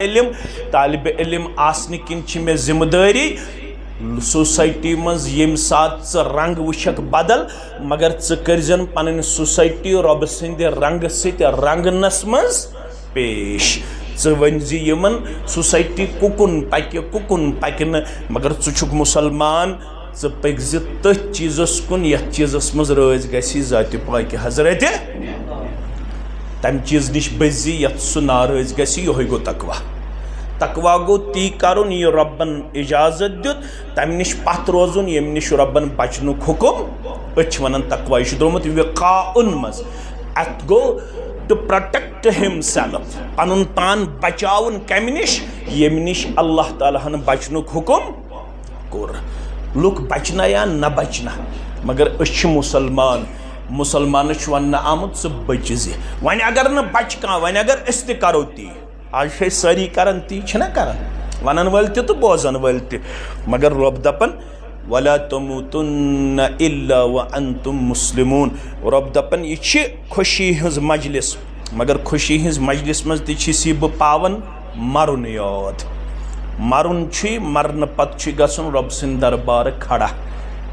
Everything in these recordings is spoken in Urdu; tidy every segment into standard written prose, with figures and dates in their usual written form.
علم طالب علم آسن کن چھ میں ذمہ داری سوسائٹی مز یم سات رنگ وچھک بدل مگر کرزن پنن سوسائٹی رب سند رنگ ست رنگنس مز پیش ونزی یمن سوسائٹی ککن پکن مگر ژھک مسلمان پکز تھ چیزس کن یتھ چیزس مز رز گسی ذات پاک حضرت تم چیز نش بزی یتھ سہ ناراض گسی یہ گو تقوی تقوی گو تی کرن یہ ربن اجازت دیت تم نش پتھ روزن یم نش ربن بچنک حکم اچھ ونان تقوی یہ درمت وقاء مز ات گو ٹو پروٹیکٹ ہمسیلف پن پان بچاون کم نش یم نش اللہ تعالیٰ ہن بچنک حکم کور لوک بچنا یا نہ بچنا مگر اچھ مسلمان ون آمت سہ بچ زی ون اگر نہ بچ کان ون اگر اس تہ کرو تی آج ساری کران تی چھنا کران ونن ول تہ تو بوزن ول تہ مگر رب دپن ولا تموتن الا وانتم مسلمون رب دپن یہ خوشی ہز مجلس مگر خوشی ہز مجلس مز تھی بہ پاون مرن یاد مرن مرن پتہ گژھن رب سند دربار کھڑا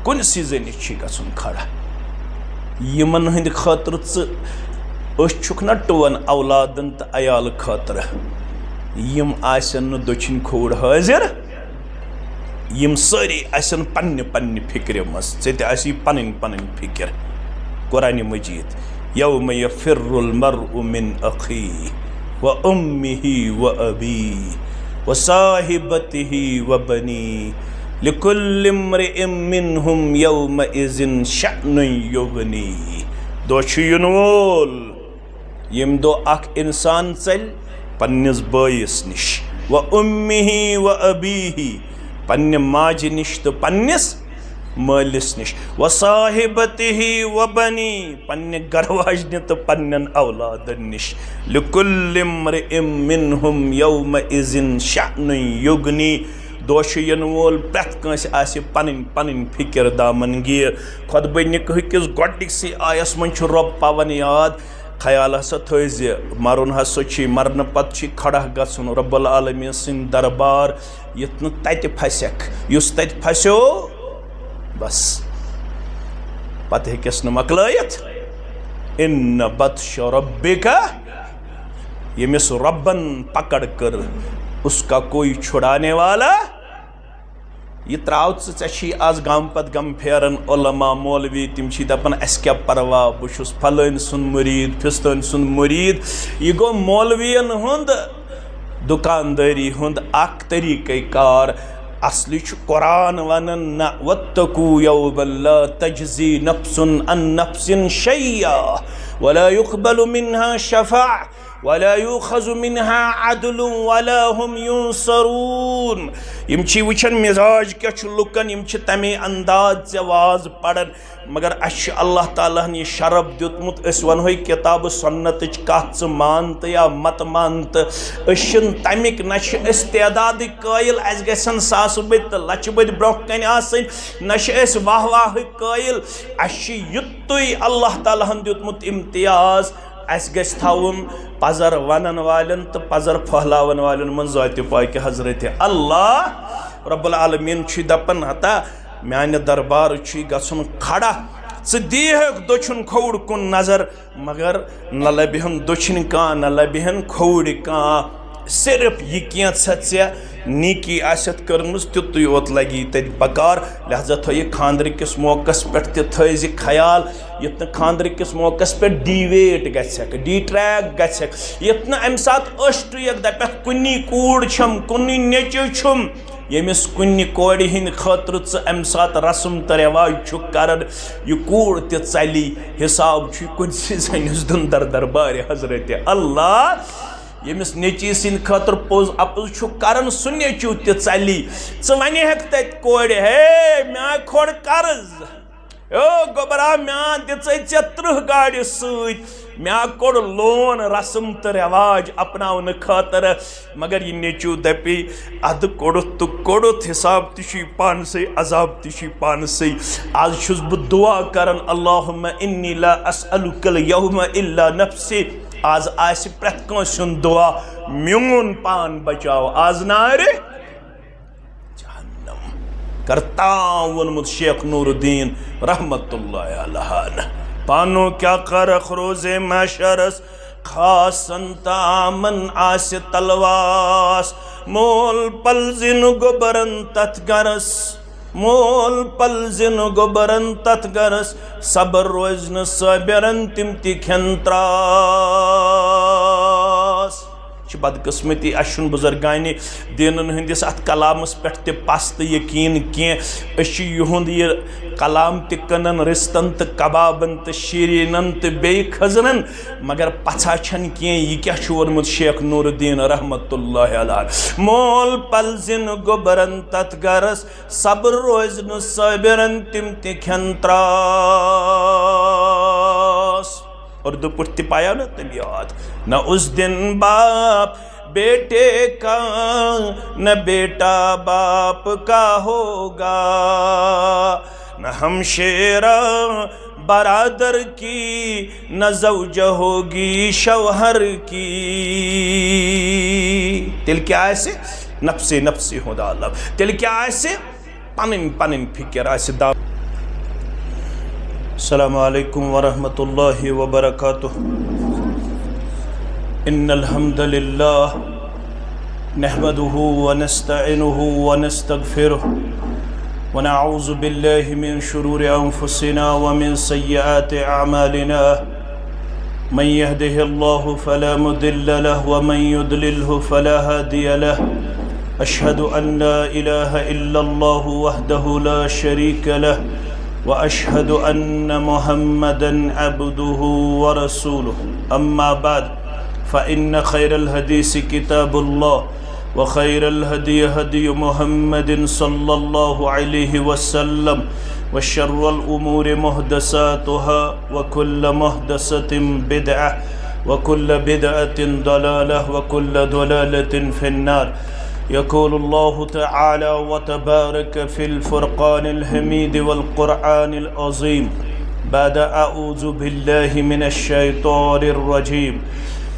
کن زن گژھن کھڑا یمن ہند خاطر چھک نا ٹون اولادن تو عیال خاطر یم آسن دچھن کھوڑ حاضر یم ساری آسن پنہ فکر مز ژےٚ آسی پنن فکر قرآن مجید یوم یفر المرء من اخیہ و امہ و ابیہ و صاحبتہ و بنیہ لکل امرئ منہم یومئذ شأن یغنیہ دو چھ ین وول یم دو اخ انسان ژل پنس بٲیس نش و امہ و ابیہ پنہ ماجہ نش تو پنس مالس نش و صاحبتہ و بنی پنہ گرواجنہ تو پنن اولادن نش لکل امرئ منہم یومئذ شأن یغنی دوش ین وول پرت کنس آسی پنن فکر دامن گیر خطبہ نکاح کس گۄڈنِکسٕے آیس من چھ رب پاون یاد خیال ہسا تھٲیزِ مرن ہسا چھ مرن پتہٕ چھ کھڑا گژھن رب العالمین سٕنٛدِ دربار یتھ نہٕ تتہِ پھسیکھ یُس تتہِ پھسیو بس پتہٕ ہیٚکٮ۪س نہٕ مۄکلٲیِتھ ان بطش ربک ییٚمِس ربن پکڑ کر اس کا کوئی چھڑانے والا یہ تراو ژےٚ آز گام پت گم پھیرن علماء مولوی تم دپان اس کیا پروا بہٕ پھلٲنۍ سُنٛد مُریٖد فِستٲنۍ سُنٛد مُریٖد یہ گو مولوین ہُنٛد دکانداری ہُنٛد اکھ طریقے کار اصلی چھ قرآن ونن نہ واتقوا یوما لا تجزی نفس عن نفس شیئا ولا يقبل منها شفاعة ولا يؤخذ منها عدل ولا هم ينصرون یم چھ وچھن مزاج کیا چھ لکن یم چھ تمے انداز واز پڑھن مگر اش اللہ تعالیٰ نے شرف دیتمت اس ونہوی کتاب سنت کت مانت یا مت مانت اشن تمیک نش استعداد قائل اس گسن ساس بت لچ بد برونہ کن آسن نش اس واہ واہ قائل اش یتوی اللہ تعالیٰ دیتمت امتیاز اس گس تھاون پزر ونن والن تو پزر پھہلاون والن من ذات پاک حضرت اللہ رب العالمین چھ دپن ہتا میانہ دربار چھ گژھن کھڑا ژٕ دیہک دچھن کھوڑ کن نظر مگر نہ لبہن دچھن کان نہ لبہن کھوڑ کان صرف یہ کینٛژھا ژےٚ نیکی آست کرمز تیُتُے یوت لگی تتہِ بکار لہذا تھٲیِو خاندرٕکِس موقعس پٮ۪ٹھ تہِ تھٲیزِ خیال یُتھ نہٕ خاندرٕکِس موقعس پٮ۪ٹھ ڈیویٹ گژھٮ۪کھ ڈیٹریک گژھٮ۪کھ یُتھ نہٕ اَمہِ ساتہٕ أچھ ٹُوِیَکھ دَپٮ۪کھ کُنی کوٗر چھَم کُنی نیٚچوٗ چھُم ییٚمِس کُنہِ کورِ ہٕنٛدِ خٲطرٕ ژٕ اَمہِ ساتہٕ رسم تہٕ رٮ۪واج چھُکھ کران یہِ کوٗر تہِ ژَلی حِساب چھُ کُنسٕے زٔنِس دیُن دربارِ حضرت اللہ ییٚمِس نیٚچی سٕنٛدِ خٲطرٕ پوٚز اَپُز چھُ کران سُہ نیٚچوٗ تہِ ژَلی ژٕ وَنہیکھ تَتہِ کورِ ہے مےٚ آے کھوڑ قرض او گوبرا مےٚ دِژے ژےٚ 30 گاڑِ سۭتۍ مےٚ کوٚڑ لون رسم تہٕ رٮ۪واج اپناونہٕ خٲطرٕ مگر یہِ نیٚچوٗ دَپے اَدٕ کوٚڑُتھ تہٕ کوٚڑُتھ حِساب تہِ چھُے پانسٕے عذاب تہِ چھُے پانسٕے آز چھُس بہٕ دُعا کران اللہُمَّ اِنِّی لا اسألُکَ الْیَوْمَ اِلَّا نَفْسِی آز آسہِ پرٛٮ۪تھ کٲنٛسہِ ہُنٛد دُعا میون پان بچاو آز نار جہنم کرتا ونمت شیخ نور الدین رحمت اللہ علیہ پانو کیا کرخ روز محشرس خاصن تامن آس تلواس مول پلزن گبرن تت گرس مول پلزن گبرن تت گرس صبر روزن صابرن تم تی کھن تراس بدقسمتی اشن بزرگانی دینن ہندس ات کلامس پہ پست یقین کی یہند یہ کلام تنن رستن تو کبابن تو شیرینن تو بی خزنن مگر پچھا چھن کی یہ کیا ورمت شیخ نور الدین رحمت اللہ علیہ مول پلزن گبرن تت گرس صبر روزن صابرن تم تی کھن تراس اردو پٹھ پایا نا تم یاد نہ اس دن باپ بیٹے کا نہ بیٹا باپ کا ہوگا نہ ہمشیرہ برادر کی نہ زوجہ ہوگی شوہر کی تل کیا ایسے نفسی نفسی خدا اللہ تل کیا ایسے پنن فکر ایسے دا السلام علیکم ورحمۃ اللہ وبرکاتہ ان الحمد للہ نحمده ونستعینه ونستغفره ونعوذ باللہ من شرور انفسنا ومن سیئات اعمالنا من يهده الله فلا مضل له ومن يضلله فلا هادي له اشهد ان لا اله الا الله وحده لا شريك له وأشهد أن محمدًا عبده ورسوله أما بعد فإن خير الحديث كتاب الله وخير الهدي هدي محمد صلى الله عليه وسلم وشر الأمور محدثاتها وكل محدثة بدعة وكل بدعة ضلالة وكل ضلالة في النار يقول الله تعالى وتبارك في الفرقان الحميد والقرآن العظيم بعد أعوذ بالله من الشيطان الرجيم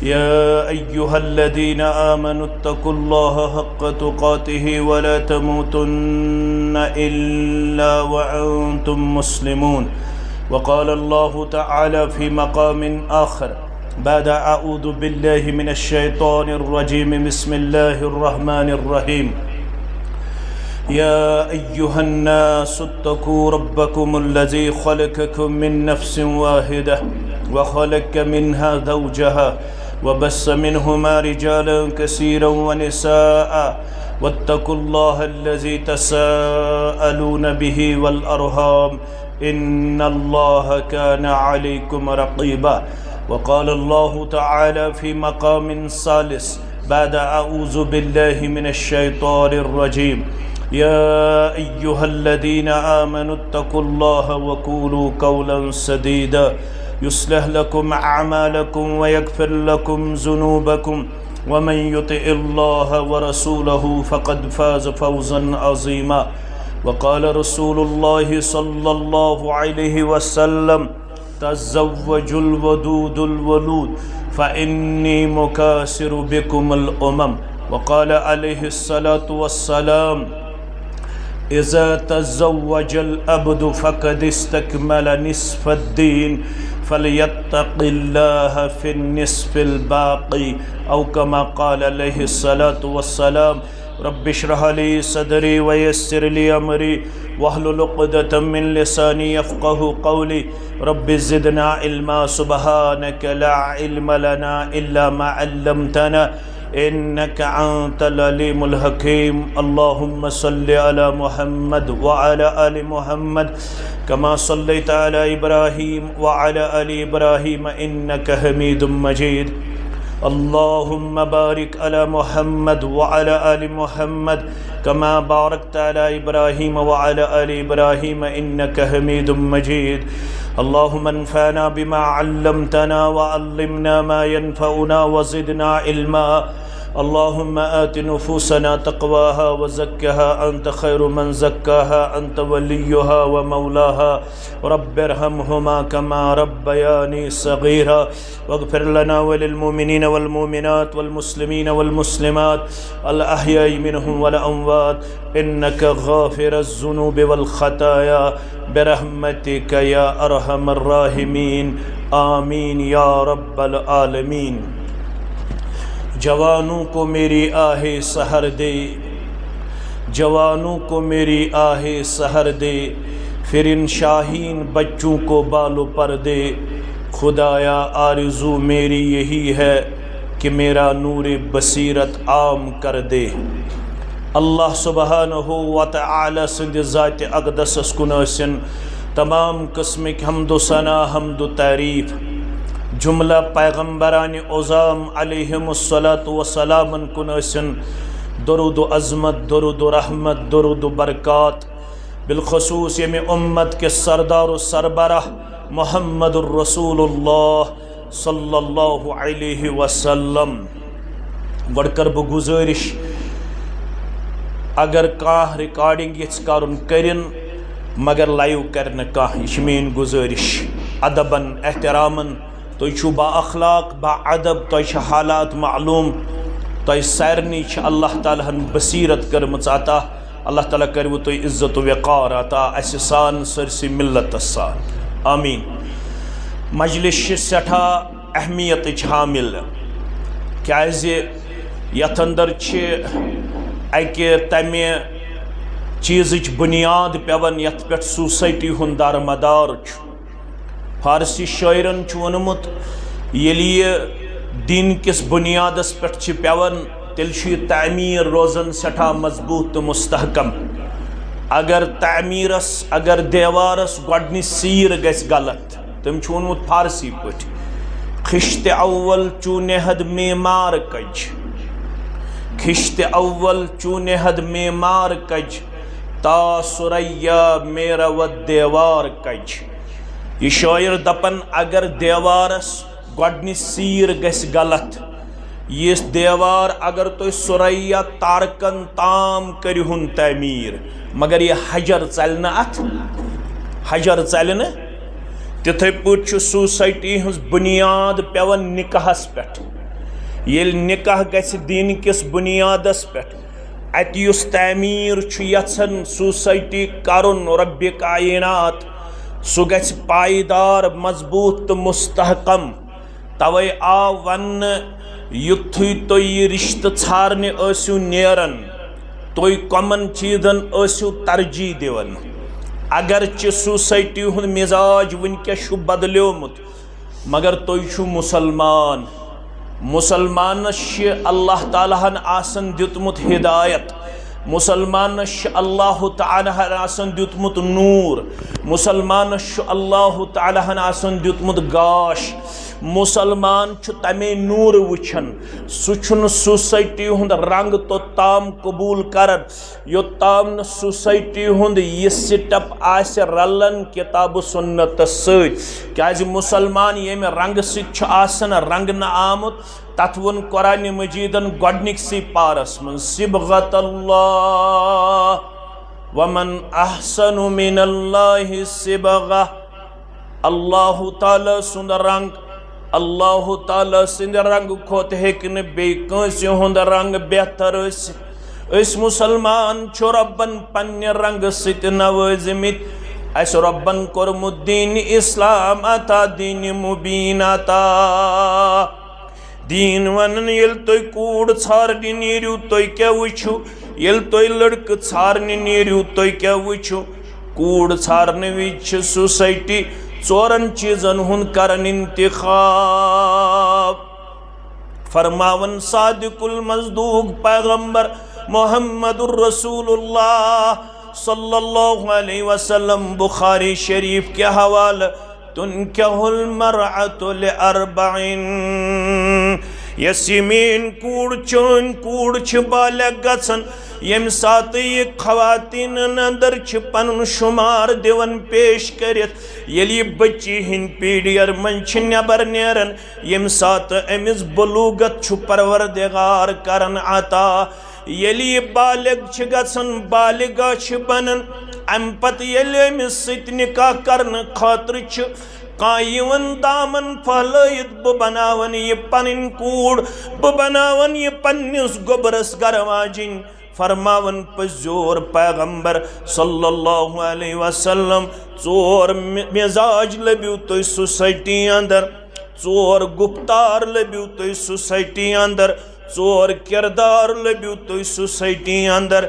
يا أيها الذين آمنوا اتقوا الله حق تقاته ولا تموتن إلا وأنتم مسلمون وقال الله تعالى في مقام آخر بعد أعوذ بالله من الشيطان الرجيم بسم الله الرحمن الرحيم يا أيها الناس اتقوا ربكم الذي خلقكم من نفس واحدة وخلق منها زوجها وبث منهما رجالا كثيرا ونساء واتقوا الله الذي تساءلون به والأرحام إن الله كان عليكم رقيبا وقال الله تعالى في مقام ثالث بعد أعوذ بالله من الشيطان الرجيم يا أيها الذين آمنوا اتقوا الله وقولوا قولا سديدا يصلح لكم أعمالكم ويغفر لكم ذنوبكم ومن يطع الله ورسوله فقد فاز فوزا عظيما وقال رسول الله صلى الله عليه وسلم تزوجوا الودود الولود فإني مكاثر بكم الأمم وقال عليه الصلاة والسلام إذا تزوج العبد فقد استكمل نصف الدين فليتق الله في النصف الباقي أو كما قال عليه الصلاة والسلام رب اشرح لي صدري ويسر لي أمري واحلل عقدة من لساني يفقه قولي رب زدنا علما سبحانك لا علم لنا إلا ما علمتنا إنك أنت العليم الحكيم اللهم صل على محمد وعلى آل محمد كما صليت على إبراهيم وعلى آل إبراهيم إنك حميد مجيد اللهم بارك على محمد وعلى آل محمد كما باركت على إبراهيم وعلى آل إبراهيم إنك حميد مجيد اللهم انفعنا بما علمتنا وعلمنا ما ينفعنا وزدنا علما اللهم آت نفوسنا تقواها وزكها أنت خير من زكاها أنت وليها ومولاها رب ارحمهما كما ربياني صغيرا واغفر لنا وللمؤمنين والمؤمنات والمسلمين والمسلمات الأحياء منهم والأموات إنك غافر الذنوب والخطايا برحمتك يا أرحم الراحمين آمین یا رب العالمین۔ جوانوں کو میری آہ سحر دے، جوانوں کو میری آہ سحر دے، پھر ان شاہین بچوں کو بالوں پر دے۔ خدایا آرزو میری یہی ہے کہ میرا نور بصیرت عام کر دے۔ اللہ سبحانہ و تعالی سند ذات اقدس کن ٲسِن تمام قسمک حمد و ثنا حمد و تعریف، جملہ پیغمبران عظام علیہم الصلاۃ والسلام کن ٲسِن درود و عظمت، درود و رحمت، درود و برکات، بالخصوص یمی امت کے سردار و سربراہ محمد الرسول اللہ صلی اللہ علیہ وسلم۔ گۄڈٕ کر بہٕ گزٲرِش، اگر کانٛہہ ریکارڈنگ یژھِ کرُن کٔرِن مگر لائیو کرنے کا، یہ میری گزارش ادباً احتراماً۔ تو چھو با اخلاق با ادب، تو چھو حالات معلوم، تو سارنی چھ اللہ تعالیٰ ہن بصیرت کرمت عطا، اللہ تعالیٰ کرو تو عزت و وقار عطا اس سان سرسی ملت سان آمین۔ مجلس سٹھا اہمیت حامل، کیازِ یتھ اندر چھ اکہ تمہ چیزچ بنیاد پیون یت پہ سوسائٹی ہن دارمدار چھ۔ فارسی شاعرن چھ ونمت یلی یہ دین کس بنیادس پہ پیون تیل چھ تعمیر روزن سٹھا مضبوط تو مستحکم۔ اگر تعمیرس اگر دیوارس گۄڈنِچ سیر گژھِ غلط، تم چھ ونمت فارسی پٲٹھۍ خشت اول چونے حد معمار کج، خشت اول چونے حد معمار کج، تا سریا میرا و دیوار کج۔ یہ شاعر دپن اگر دیوارس گۄڈنِچ سیر گژھِ غلط، یہ دیوار اگر تو سریا تارکن تام کرہن تعمیر مگر یہ حجر چلنہ ات، حجر چلنہ۔ تتھے پٲٹھۍ چھُ سوسائٹی ہنز بنیاد پیون نکاحس پٮ۪ٹھ۔ ییٚلہِ نکاح گژھِ دین کس بنیادس پٮ۪ٹھ، ات یُس تعمیر چھُ یژھان سوسائٹی کرن رب کائنات، سُہ گژھِ پائیدار مضبوط تو مستحکم۔ توے آو وننہٕ یُتھُے تُہۍ یہِ رشتہٕ ژھارنہِ ٲسِو نیران، تُہۍ کمن چیزن ٲسِو ترجیح دِوان۔ اگرچہ سوسائٹی ہُنٛد مزاج ونکیٚس چھُ بدلیومُت مگر تُہۍ چھُو مسلمان۔ مسلمانس چھِ اللہ تعالیٰ ہن آسان دیُتمُت ہدایت، مسلمانس چھِ اللہ تعالیٰ ہن آسان دیُتمُت نور، مسلمانس چھُ اللہ تعالیٰ ہن آسان دیُتمُت گاش۔ مسلمان چھُ تمے نور وچھان، سُہ چھُنہٕ سوسائٹی ہُنٛد رنگ توٚتام قبول کران یوٚتام نہٕ سوسائٹی ہُنٛد یہِ سٹپ آسہِ رلان کتاب و سنتس سۭتۍ۔ کیازِ مسلمان ییٚمہِ رنگہٕ سۭتۍ چھُ آسان رنگنہٕ آمُت، تتھ وون قرآن مجیدن گۄڈنِکسٕے پارس منٛز صبغت اللہ ومن احسن من اللہ صبغہ۔ اللہ تعالیٰ سُنٛد رنگ، اللہ تعالیٰ سند رنگ کھوت ہیکن بے کانسی ہند رنگ بہتر ٲسِتھ۔ اس مسلمان چھُ ربن پننہِ رنگ سۭتۍ نوٲزمٕتۍ، اس ربن کوٚرمُت دین اسلام عطا، دین مبین عطا۔ دین ونن ییٚلہِ تُہۍ کوٗر ژھارنہِ نیٖرِو تُہۍ کیٛاہ وٕچھِو، ییٚلہِ تُہۍ لڑکہٕ ژھارنہِ نیٖرِو تُہۍ کیٛاہ وٕچھِو۔ کوٗر ژھارنہٕ وِزِ چھِ سوسائٹی ژورن چیزن ہُنٛد کرن انتخاب۔ فرماون صادق المصدوق پیغمبر محمد الرسول اللہ صلی اللہ علیہ وسلم، بخاری شریف کے حوالہ، تنکح المرأة لأربعین۔ یس مین کوڑ چون کوڑ چھ بالغ گژھن یم سات یہ خواتین اندر پن شمار دیون پیش کرت یلی بچی ہن پیڈیر من نبر نیرن یم سات امس بلوغت پروردگار کرن عطا یلی بالغ گژھن بالغہ بنن ام پتہ یلی امس ست نکاح کرن خاطر قائون دامن پھلائت بہ بناون یہ پنن کوڑ بہ بناون یہ پنس گوبرس گر واجن فرماون پزور پیغمبر صلی اللہ علیہ وسلم ژور مزاج لبیو تُہۍ سوسائٹی اندر ژور گفتار لبیو تُہۍ سوسائٹی اندر ژور کردار لبیو تُہۍ سوسائٹی اندر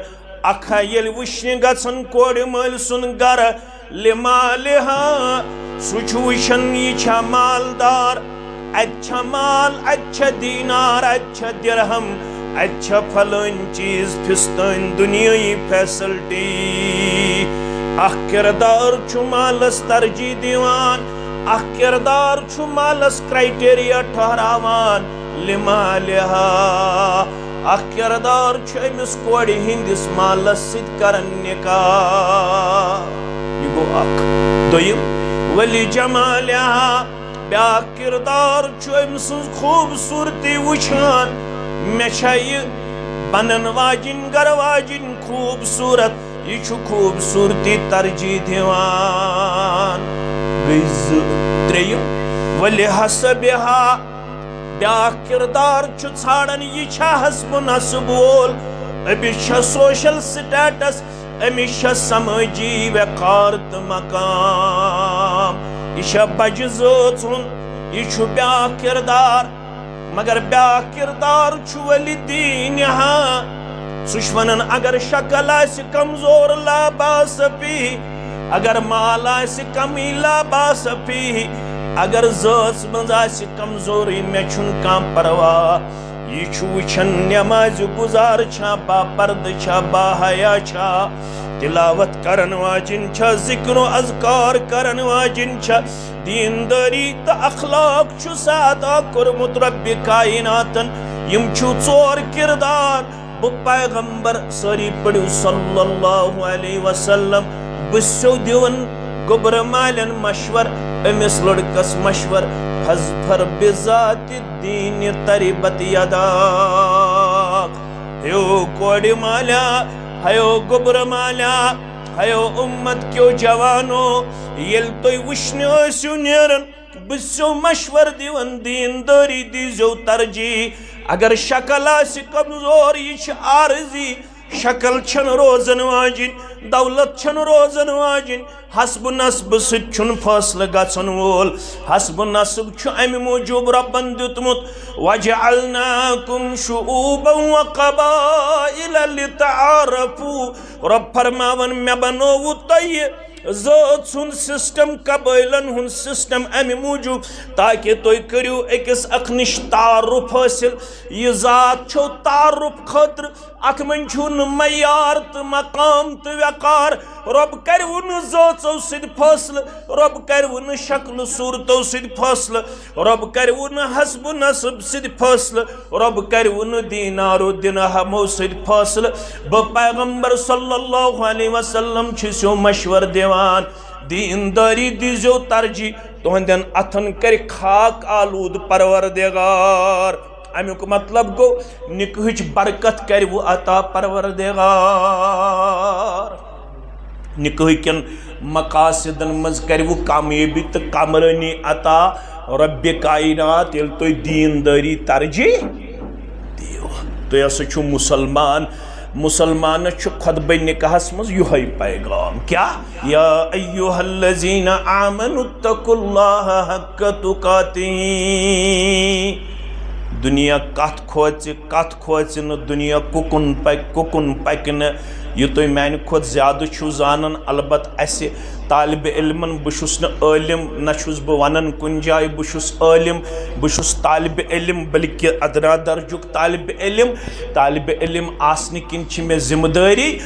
اکھا یل وشن گژھن کورِ مٲلۍ سُنٛد گرٕ لمالہا سُہ وشن یہ چھا مالدار اچھا مال اچھا دینار اچھا درہم اچھا پھلن چیز پھستن دنیای فیسلٹی اخ کردار چھو مالس ترجیح دیوان اخ کردار چھو مالس کرائٹیریا ٹھہراوان لمالہا اخ کردار چھو امس کوڑ ہندس مالس ست کرن نکاح یہ گو اخ دویم ولی جمالہا بیاکھ کردار چھو امس خوبصورتی وچھان میں یہ بنن واجن گر واجن خوبصورت یہ چھو خوبصورتی ترجیح دیوان گیز تریم ولی حسبہا بیاکھ کردار چھو ژھانڈن یہ چھا حسب نصب وول امس چھا سوشل سٹیٹس امس چھا سماجی وقار تہ مقام یہ چھا بجہ ذات ہند یہ چھو بیاکھ کردار مگر بیاکھ کردار چھو ولی دینہا سُہ چھُ ونان اگر شکل آسہِ کمزور لا باس فیہ اگر مال آسہِ کمی لا باس فیہ اگر ذات منٛز آسہِ کمزوری مےٚ چھُنہٕ کانٛہہ پرواہ یہ چھُ وٕچھان نماز گزار چھا با پرد چھا با حیا چھا تلاوت کرن واجن چھا ذکر و اذکار کرن واجن چھا دینداری تا اخلاق چھو سادا کرمت رب کائناتن یم چھو ژور کردار بہ پیغمبر ساری پڑھو صلی اللہ علیہ وسلم بسو دیون گبر مالن مشور امس لڑکس مشور فاظفر بذات الدین تربت یداک ہیو کوڑ مالا ہیو گبر مالا ہیو امت کیو جوانو یل توی وشنی آسیو نیرن بسو مشور دیون دینداری دیزو ترجیح اگر شکل آسی کمزور یہ عارضی شکل چھن روزن واجن دولت چھن روزن واجن حسب نصب ست چھن فاصلہ گژھن وول حسب نصب چھُ امہِ موجوب ربن دیُتمُت وجعلناکم شعوبا وقبائل لتعارفوا رب فرماون مےٚ بنووُ تۄہہِ ذات سُنٛد سسٹم قبائلن ہُنٛد سسٹم امہِ موجوب تاکہ تُہۍ کٔرِو أکِس اکھ نِش تعارف حٲصِل یہِ ذات چھو تعارف خٲطرٕ اتھ منٛز چھُ نہٕ معیار تہٕ مقام تہٕ وقار رب کروٕ نہٕ ذٲژو سۭتۍ فٲصلہٕ رب کروٕ نہٕ شکلہٕ صوٗرتو سۭتۍ فٲصلہٕ رب کروٕ نہٕ حسب نصب سۭتۍ فٲصلہٕ رب کروٕ نہٕ دیٖنارو دِنہمو سۭتۍ فٲصلہٕ بہٕ پیغمبر صلی اللہ علیہ وسلم چھُسو مشور دِوان دینداری دیزو ترجیح تہندین اتھن کر خاک آلود پروردگار امیک مطلب گو نکہچ برکت کر وہ عطا پروردگار نکہ کن مقاصدن مز کر وہ کامیابی تو کامرانی عطا رب کائنات یل تو دینداری ترجیح دیو تو ایسا چھو مسلمان چھو خطبہ نکاحس مز یوہی پیغام کیا یا ایوہ الذین آمنوا اتقوا اللہ حق تقاتہ دنیا کت کھوچ نہ دنیا ککن پکن یہ تو میانہ کھت زیادہ چھو زانن البت اسہ طالب علمن بشس نہ عالم نہ چھس بہ ونن کن جائے بشس عالم بشس طالب علم بلکہ ادنا درجک طالب علم آسن کن چھ میں ذمہ داری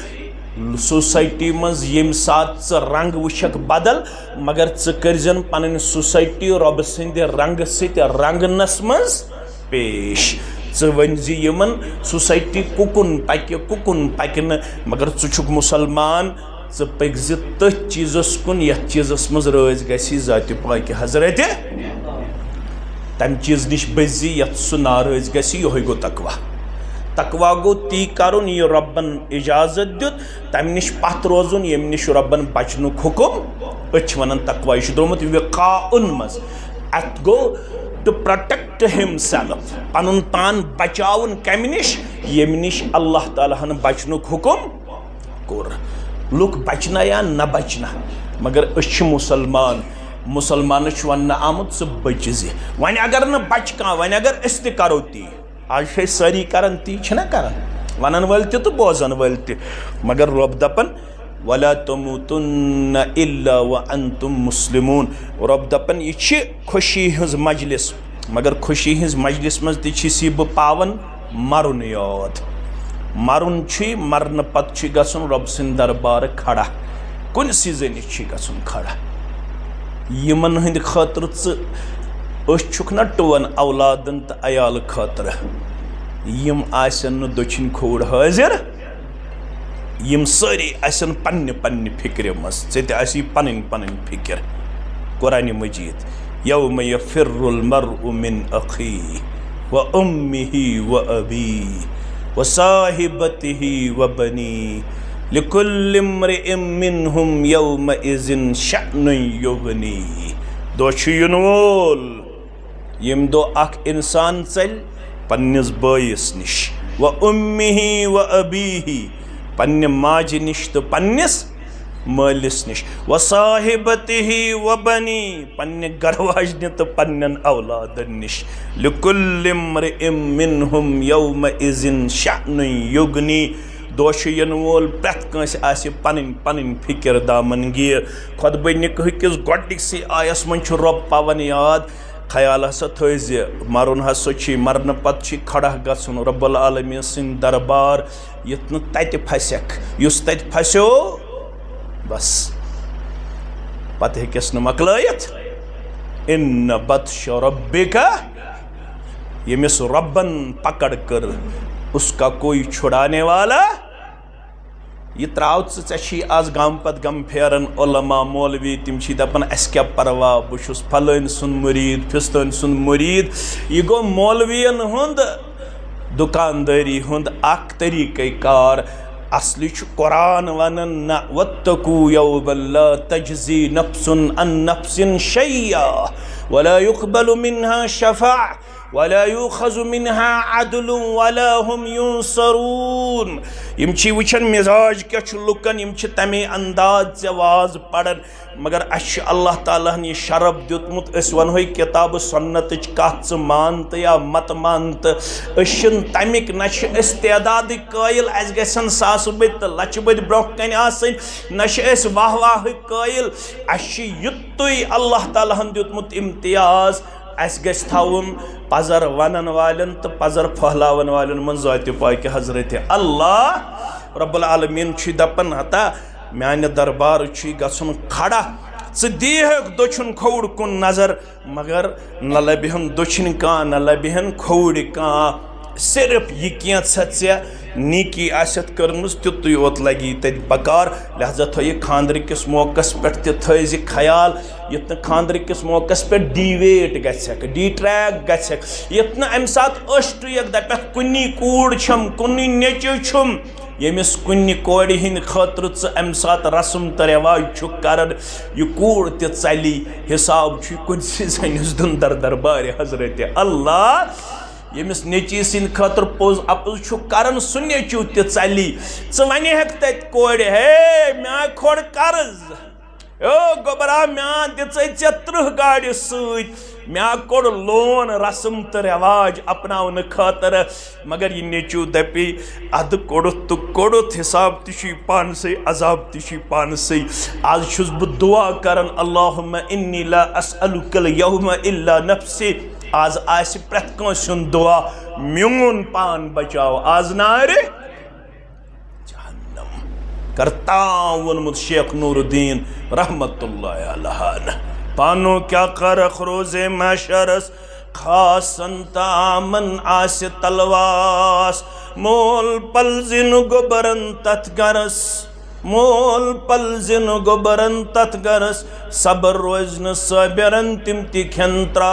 سوسائٹی مز یم سات رنگ وشک بدل مگر کرزن پنن سوسائٹی رب سند رنگ ست رنگنس مز پیش ونزی یمن سوسائٹی کُکُن پکہِ نہٕ مگر ژٕ چھُکھ مُسلمان ژٕ پٔکزِ تٔتھۍ چیٖزس کُن یتھ چیٖزس منٛز رٲضۍ گژھی ذاتِ پاکہِ حضرت تمہِ چیٖز نِش بٔزی یتھ سُہ ناراض گژھِ یِہوے گوٚو تقوا تقوا گوٚو تی کرُن یہِ رۄبن اجازت دیُت تمہِ نِش پتھ روزُن ییٚمہِ نِش رۄبن بچنُک حُکم أسۍ چھِ ونان تقوا یہِ چھُ درٛامُت وقاعُن منٛز اتھ گوٚو ٹُو پروٹیکٹ ہمسیلف پنُن پان بچاوُن کمہِ نِش ییٚمہِ نِش اللہ تعالیٰ ہن بچنُک حُکم کوٚر لُکھ بچنا یا نہ بچنا مگر أسۍ چھِ مُسلمانس چھُ وننہٕ آمُت ژٕ بٔچہِ زِ وۄنۍ اگر نہٕ بچہِ کانٛہہ وۄنۍ اگر أسۍ تہِ کرو تی آز چھِ أسۍ سٲری کران تی چھِنہ کران ونن وٲلۍ تہِ تہٕ بوزن وٲلۍ تہِ مگر رۄب دپان وَلَا تَمُوتُنَّ إِلَّا وَأَنْتُمْ مُسْلِمُونَ رۄب دپان یہِ چھِ خوشی ہٕنٛز مجلس مگر خوشی ہٕنٛز مجلس منٛز تہِ چھِس یہِ بہٕ پاوان مرُن یاد مرُن چھُے مرنہٕ پتہٕ چھُ گژھُن رۄب سٕنٛدِ دربارٕ کھڑا کُنسٕے زٔنِس چھُے گژھُن کھڑا یِمن ہٕنٛدِ خٲطرٕ ژٕ أسۍ چھُکھ نا ٹُوَن اولادن تہٕ عیالہٕ خٲطرٕ یِم آسن نہٕ دٔچھِنۍ کھوٚوٕر حٲضِر یِم سٲری آسن پننہِ فِکرِ منٛز ژےٚ تہِ آسی پنٕنۍ فِکر قرآنِ مجیٖد یومَ یَفِرُّ الْمَرْءُ مِنْ أَخِیهِ وَأُمِّهِ وَأَبِیهِ وَصَاحِبَتِهِ وَبَنِیهِ لِكُلِّ امْرِئٍ مِّنْهُمْ یَوْمَئِذٍ شَأْنٌ یُغْنِیهِ دۄہ چھُ یِنہٕ وول ییٚمہِ دۄہ اکھ اِنسان ژَلہِ پننِس بٲیِس نِش وَأُمِّهِ وَأَبِیهِ پننہِ ماجہِ نِش تہٕ پننِس مٲلِس نِش وَصَاحِبَتِهِ وَبَنِیهِ پننہِ گرواجنہِ تہٕ پننٮ۪ن اولادن نِش لِكُلِّ امْرِئٍ مِّنْهُمْ یَوْمَئِذٍ شَأْنٌ یُغْنِیهِ دۄہ چھُ یِنہٕ وول پرٛٮ۪تھ کٲنٛسہِ آسہِ پنٕنۍ فِکر دامنگیٖر خۄطبہٕ نِکاح کِس گۄڈنِکسٕے آیس منٛز چھُ رۄب پاوان یاد خیال ہسا تھٲیزِ مرُن ہسا چھُے مرنہٕ پتہٕ چھُے کھڑا گژھُن رۄب العالمیٖن سٕنٛدِ دربار یُتھ نہٕ تتہِ پھسٮ۪کھ یُس تتہِ پھسیو بس پتہٕ ہیٚکٮ۪س نہٕ مۄکلٲیِتھ اِنَّ بَطْشَ رَبِّکَ ییٚمِس رۄبن پکڑ کٔر اُس کا کوئی چھُڑانے والا یہِ ترٛاو ژٕ ژےٚ چھی آز گامہٕ پتہٕ گامہٕ پھیران علما مولوی تِم چھی دپان اَسہِ کیٛاہ پروا بہٕ چھُس پھلٲنۍ سُنٛد مُریٖد فِستٲنۍ سُنٛد مُریٖد یہِ گوٚو مولوِین ہُنٛد دُکاندٲری ہُنٛد اکھ طٔریٖقے کار اصلی چھُ قرآن ونان نہ وَاتَّقُوا یَوْمًا لَا تَجْزِی نَفْسٌ عَن نَفْسٍ شَیْئًا وَلَا یُقْبَلُ مِنْہَا شَفَاعَةٌ وَلَا یُؤْخَذُ مِنْہَا عَدْلٌ وَلَا هُمْ يُنصَرُونَ یِم چھی وٕچھان مِزاج کیٛاہ چھُ لُکن یِم چھِ تَمے انداز ژےٚ واز پران مگر اَسہِ چھُ اللہ تعالیٰ ہن یہِ شرف دیُتمُت أسۍ ونہوے کِتابہٕ سُنتٕچ کتھ ژٕ مان تہٕ یا مت مان تہٕ أسۍ چھِنہٕ تَمِکۍ نہ چھِ أسۍ تعدادٕکۍ قٲیِل اَسہِ گژھن ساسہٕ بٔدۍ تہٕ لچھِ بٔدۍ برونٛہہ کَنہِ آسٕنۍ نہ چھِ أسۍ واہٕکۍ قٲیِل اَسہِ چھُ یُتُے اللہ تعالیٰ ہن دیُتمُت امتیاز اَسہِ گژھِ تھاوُن پزر ونن والٮ۪ن تہٕ پزر پھٔہلاون والٮ۪ن منٛز ذاتِ پاکہِ حضرت اللہ رۄب العالمیٖن چھُ دپان ہتا میانہِ دربار چھُے گژھُن کھڑا ژٕ دیٖہکھ دٔچھُن کھوٚوُر کُن نظر مگر نہ لبہن دٔچھِنۍ کانٛہہ نہ لبہن کھوٚورِ کانٛہہ صرف یہِ کینٛژھا ژےٚ نیٖکی آسٮ۪تھ کٔرمٕژ تیُتُے یوت لگی تتہِ بکار لہذا تھٲیِکھ خانٛدرٕکِس موقعس پٮ۪ٹھ تہِ تھٲیزِ خیال یُتھ نہٕ خانٛدرٕکِس موقعس پٮ۪ٹھ ڈیٖویٹ گژھٮ۪کھ ڈِٹریک گژھٮ۪کھ یُتھ نہٕ امہِ ساتہٕ أچھ ٹُوِیکھ دپٮ۪کھ کُنی کوٗر چھم کُنی نیٚچوٗ چھُم ییٚمِس کُنہِ کورِ ہِنٛدِ خٲطرٕ ژٕ امہِ ساتہٕ رسم تہٕ رٮ۪واج چھُکھ کران یہِ کوٗر تہِ ژلی حساب چھُے کُنسٕے زٔنِس دیُن دربارِ حضرت اللہ ییٚمِس نیٚچی سٕنٛدِ خٲطرٕ پوٚز اپُز چھُکھ کران سُہ نیٚچوٗ تہِ ژلی ژٕ وَنہکھ تتہِ کورِ ہے مےٚ کھوٚڑ قرض گوبرا مےٚ دِژے ژےٚ 30 گاڑِ سۭتۍ مےٚ کوٚڑ لون رسم تہٕ رٮ۪واج اپناونہٕ خٲطرٕ مگر یہِ نیٚچوٗ دپے اَدٕ کوٚڑُتھ تہٕ کوٚڑُتھ حساب تہِ چھُے پانسٕے عذاب تہِ چھُے پانسٕے آز چھُس بہٕ دُعا کران اللہُمَّ اِنِّی لا اسألُکَ اليومَ الا نفسی آز آسہِ پرٛٮ۪تھ کٲنٛسہِ ہُنٛد دُعا میون پان بچاو آز نارِ جہنم کرتام ووٚنمُت شیخ نور الدین رحمت اللہ علیہ پانو کیا کرکھ روزے محشرس خاصن تامن آس تلواس مول پلزن گبرن تت گرس مول پلزن گبرن تت گرس صبر روزن صابرن تم تی کھن تراس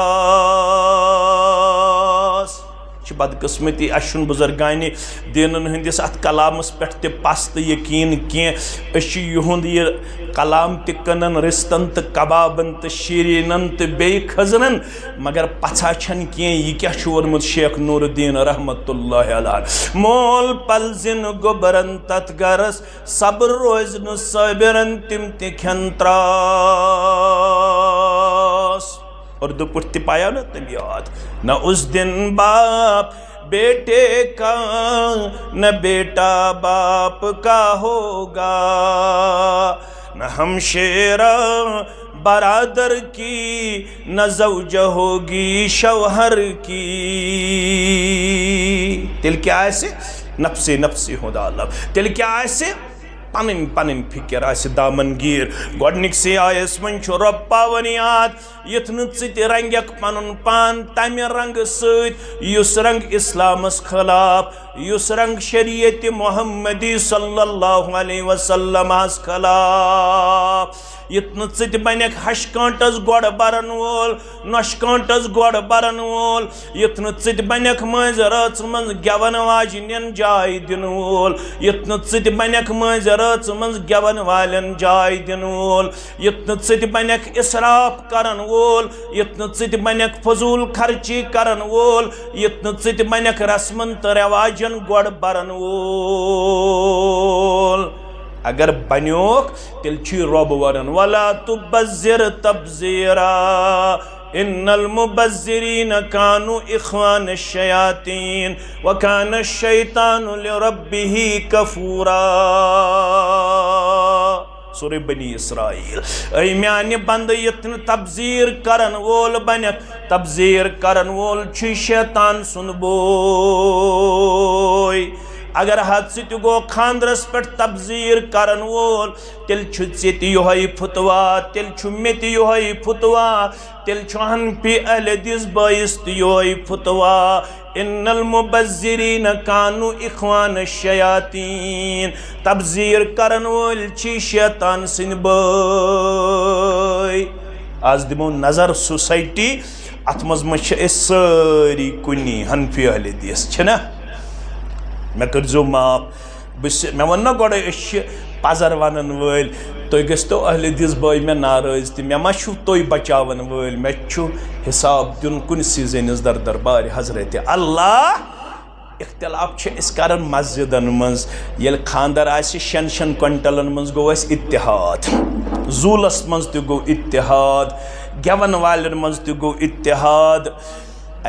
بدقسمتی اشن بزرگانی دینن ہندس ات کلامس پہ پست یقین کی یہند یہ کلام تہ کنن رستن تو کبابن تو شیرینن تو بی خزنن مگر پژھا چھن کی یہ کیا ورمت شیخ نور الدین رحمت اللہ علیہ مول پلزن گبرن تت گرس صبر روزن صابرن تم تہ کھن تراس اردو پٹھ پایا نا تم یاد نہ اس دن باپ بیٹے کا نہ بیٹا باپ کا ہوگا نہ ہمشیرہ برادر کی نہ زوجہ ہوگی شوہر کی تیل کیا ایسے نفسی نفسی ہودا اللہ تیل کیا ایسے پنن پنن فکر آس دامن گیر گوڈنک سے آیس من چھو رب پاونیات یتن ژٕ رنگک پنن پان تمہ رنگ ست یس رنگ اسلامس خلاف یس رنگ شریعت محمدی صلی اللہ علیہ وسلم اس خلاف یتن ژٕ بنک ہش کانٹس گوڑ برن وول نوش کانٹس گوڑ برن وول یتن ژٕ بنک مز رچ من گون واجنین جائے دن وول یتن ژٕ بنک مز رچ من گون والن جائے دن وول یتن ژٕ بنک اسراف کرن وول یتن ژٕ بنک فضول خرچی کرن وول یتن ژٕ بنک رسمن تو رواجن گوڑ برن وول اگر بنیوک تیل چھی رب ورن ولا تبذر تبذیرا ان المبذرین کانوا اخوان الشیاطین وکان الشیطان لربہ کفورا سورہ بنی اسرائیل اے میانی بند یتن تبذیر کرن وول بنک تبذیر کرن وول چھی شیطان سن بوئی اگر حد سے تو گو خاندرس پر تبذیر کرن وول تیل چھو ژیتہِ یوہے فتوا تیل چھو میتہِ یوہے فتوا تیل چھو ہن پی اہل حدیث بائیس تہِ یوہے فتوا ان المبذرین کانوا اخوان الشیاطین تبذیر کرن وول چھی شیطان سن بٲے آز دمو نظر سوسائٹی ات مز مچھ اس ساری کنی حنفی اہل حدیث چھنا میں کرزو معاف میں وننا گوڑے اشی پازر ونن ویل تو گستو اہل حدیث بائی میں ناراض تھی میں چھو توی بچاون ویل میں چھو حساب دن کن سیزنز در دربار حضرت اللہ اختلاف چھے اس کارن مسجدن منز یل خاندر آسی شن شن کنٹلن منز گو اس اتحاد زولس منز تی گو اتحاد گیون والن منز تی گو اتحاد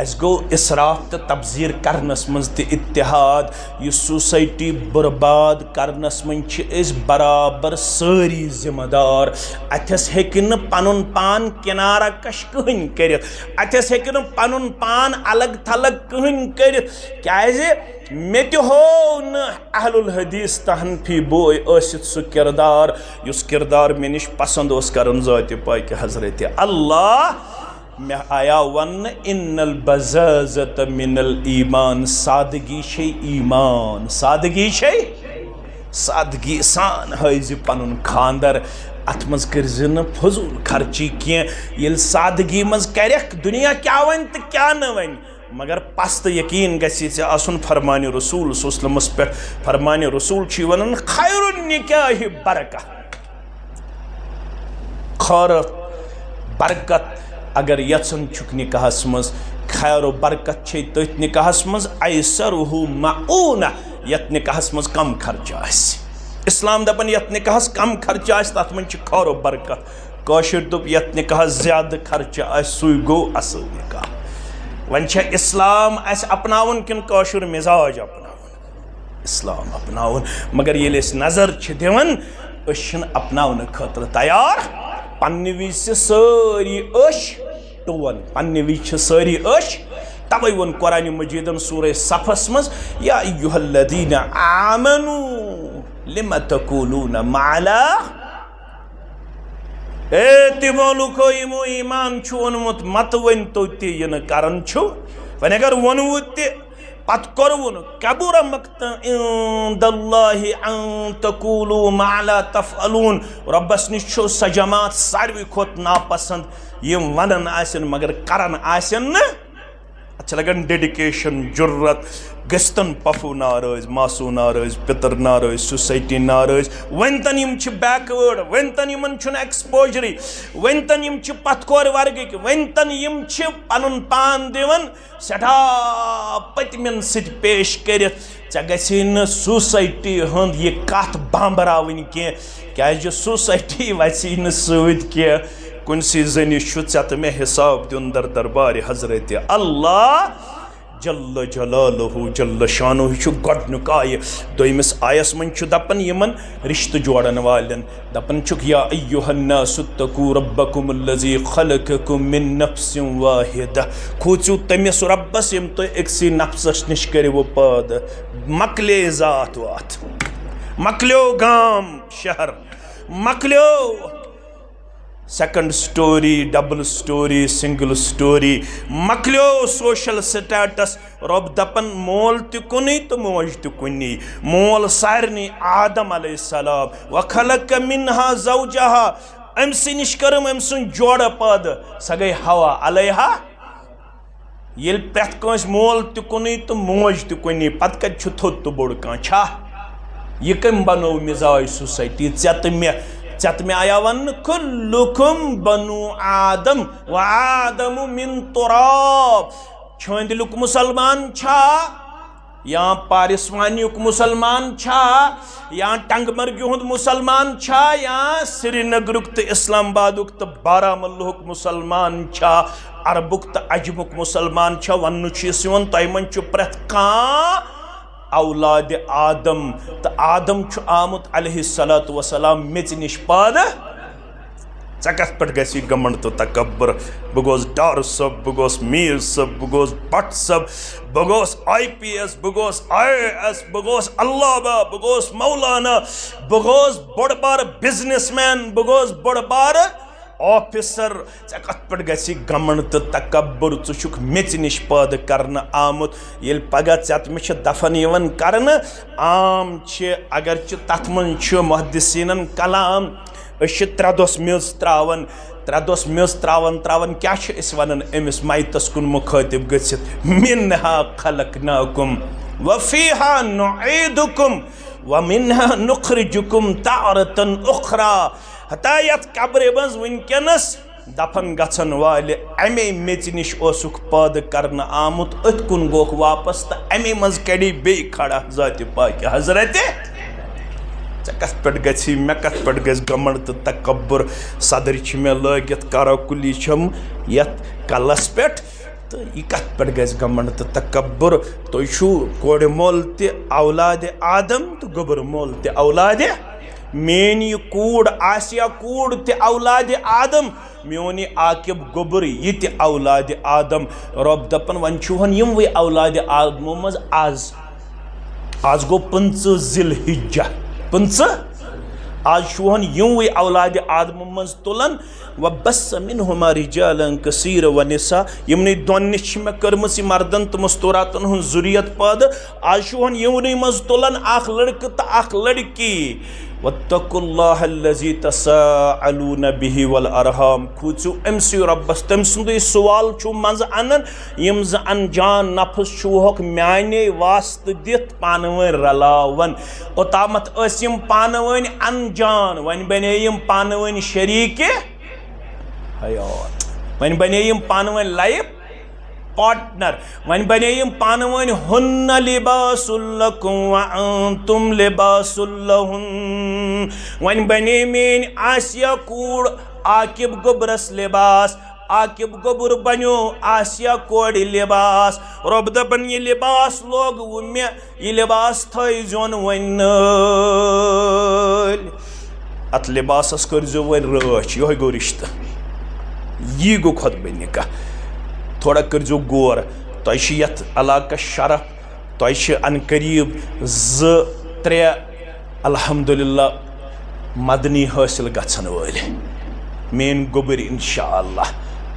اس گو اسراف تو تبذیر کرنس منز تی اتحاد یہ سوسائٹی برباد کرنس من چھ اس برابر ساری ذمہ دار اتھس ہیکن پنن پان کنارہ کش کہن کرت اتھس ہیکن پنن پان الگ تھلگ کہن کرت کیازِ میں تی ہو نا اہل الحدیث تحنفی بوئی اسد سو کردار یس کردار میں نش پسند اس کرن ذات پاک حضرت اللہ میں آیا ون ان البزازت من الایمان سادگی شی ایمان سادگی شی سادگی سان حیزی پنن خاندر اتمز کرزن فضول خرچی کی یل سادگی مز کرک دنیا کیا ون تو کیا نہ ون مگر پست یقین گسی سے آسن فرمان رسول صلی اللہ علیہ وسلم پر فرمان رسول چی ونن خیر النکاح برکہ خیر برکت اگر یژن چھک نکاحس مز خیر و برکت چھے تٔتھۍ نکاحس مز ایسرہ معونہ یت نکاحس مز کم خرچ آسی اسلام دپن یت نکاحس کم خرچ آسی تتھ من چھ خیر و برکت کاشر دپ یت نکاحس زیادہ خرچ آسی سوی گو اصل نکاح ون چھے اسلام اس اپناون کن کاشر مزاج اپناون اسلام اپناون مگر یل اس نظر چھ دیون اشن اپناون خاطر تیار پنوی سے ساری اش ٹون پنوی چھ ساری اش توے ون قرآن مجیدن سورہ صفس مز یا ایہا الذین آمنوا لما تقولون ما لا اے تمو لوکو یمو ایمان چھو ونمت مت ونتو تی ین کرن چھو ون اگر ونو تی پت کرون کبر مقتا عند اللہ ان تقولوا ما لا تفعلون ربس نش چھو سجمات ساروی کھوت ناپسند یم ونن آسن مگر کرن آسن نا اچھا لگن ڈیڈیکیشن جرت گستن پفو ناراض ماسو ناراض پتر ناراض سوسائٹی ناراض ونتن یم چھ بیکورڈ ونتن یمن چھن ایکسپوجری ونتن یم چھ پتکور ورگک ونتن یم چھ پنن پان دیون سٹھا پتمن سٹ پیش کرت ژے گژھی نہٕ سوسائٹی ہند یہ کتھ بامبراوٕنۍ کینٛہہ کیازِ سوسائٹی وژھی نہٕ سۭتۍ کینٛہہ کنسی زنی چھُ ژےٚ تہٕ مےٚ حساب دیُن در دربارِ حضرت اللہ جل جلالہ جل شانہ چھُ گۄڈنیُک آیہِ دوٚیمِس آیس منٛز چھُ دپان یمن رشتہٕ جوڑن والٮ۪ن دپان چھُکھ یا ایُّہا الناس اتقوا ربکم الذی خلقکم من نفس واحدہ کھوٗژِو تٔمِس رۄبس ییٚمۍ تُہۍ أکسٕے نفسس نِش کٔرِوٕ پٲدٕ مۄکلے ذات وات مۄکلیو گام شہر مۄکلیو second story double story single story مکلیو سوشل سٹیٹس رب دپن مول تہ کُنی تو موج تہ کُنی مول سارنی آدم علیہ السلام وخلق منہا زوجہا امسی نش کرم ام سن جوڑ پاد سا گئی ہوا علیہا یل پرت کنس مول تہ کُنی تو موج تہ کُنی پت کت چھ تھوت تو بوڑ کان چھا یہ کم بنو مزاج سوسائٹی ژت میں آیا ون کلکم بنو آدم و آدم من تراب چھندلک مسلمان چھا یا پارسوانیک مسلمان چھا یا ٹنگ مرگی ہند مسلمان چھا یا سری نگرک تو اسلام آبادک تو بارہمولہک مسلمان چھا عربک تو عجمک مسلمان چھا ون چیسون تیمن چھ پرت کان اولاد آدم تو آدم چھ آمت علیہ السلام میچ نش پادہ ژکت پٹ گسی گمنڈ تو تکبر بگوس ڈار صب بگوس میر صب بگوس بٹ صب بگوس آئی پی ایس بگوس آئی ایس بگوس علامہ بگوس مولانا بگوس بڑ بار بزنس مین بگوس بڑ بار آفیسر ژکت پٹ گسی گمنڈ تو تکبر ژھک میچ نش پاد کرنا آمت یل پگہ ژت میں دفن یون کرنا عام اگر تت من محدثینن کلام اس ترے دس میز تراون ترے دس میز تراون کیا اس ونان امس میتس کن مخاطب گژھت منہا خلقناکم وفیہا نعیدکم ومنہا نخرجکم تارۃ اخری ہتا یت قبر مز ونکس دفن گھن والے امی میچ نش اوسک پاد کرنا آمت ات کن گوک واپس تو امی مز کڑی بی کھڑا ذات پاک حضرت ژکت پٹ گژھی مے کت پٹ گژھِ گمنڈ تو تکبر صدر چھ مے لگت کرا کلی چھم یت کلس پٹ تو یہ کت پٹ گژھِ گمنڈ تو تکبر تُہۍ چھُو کورِ مول تہِ اولاد آدم تو گوبر مول تہِ اولاد مین یہ کوڑ آسیا کوڑ تہ اولاد آدم میونی عاقب گوبر یہ تہ اولاد آدم رب دپن ون چھوہن یم وی اولاد آدمو مز آز گو 15 ذی الحجہ 15 آج چھوہن یم وی اولاد آدمو مز تلن وبس منہما رجالا کثیرا ونساء یمنی دون نش میں کرمس مردن تو مستوراتن ہن ذریت پاد آج چھوہن یمنی مز تلن اخ لڑکہ تو اخ لڑکی واتقوا اللہ الذی تساءلون به والارحام کھوچو امسی ربس تم سندی سوال چھو منز انن یم ز انجان نفس چھوہک میانے واسط دت پانوین رلاون اوتامت اسیم پانوین انجان ون بنیم پانوین شریک حیات ون بنیم پانوین لائف پارٹنر ون بنیم پانوین ہن لباس لکم وانتم لباس لہن ون بنیمین آسیا کوڑ عاقب گبرس لباس عاقب گبر بنیو آسیا کوڑی لباس رب دپن یہ لباس لوگ ومی یہ لباس تھائی زون ون ات لباس اس کرزو ون رچ یہ گو رشتہ یہ گو خطبہ نکاح تھوڑا کرزو گور تہ یت علاقہ شرف تہ ان قریب 2-3 الحمدللہ مدنی حاصل گھن ول مین گوبر انشاءاللہ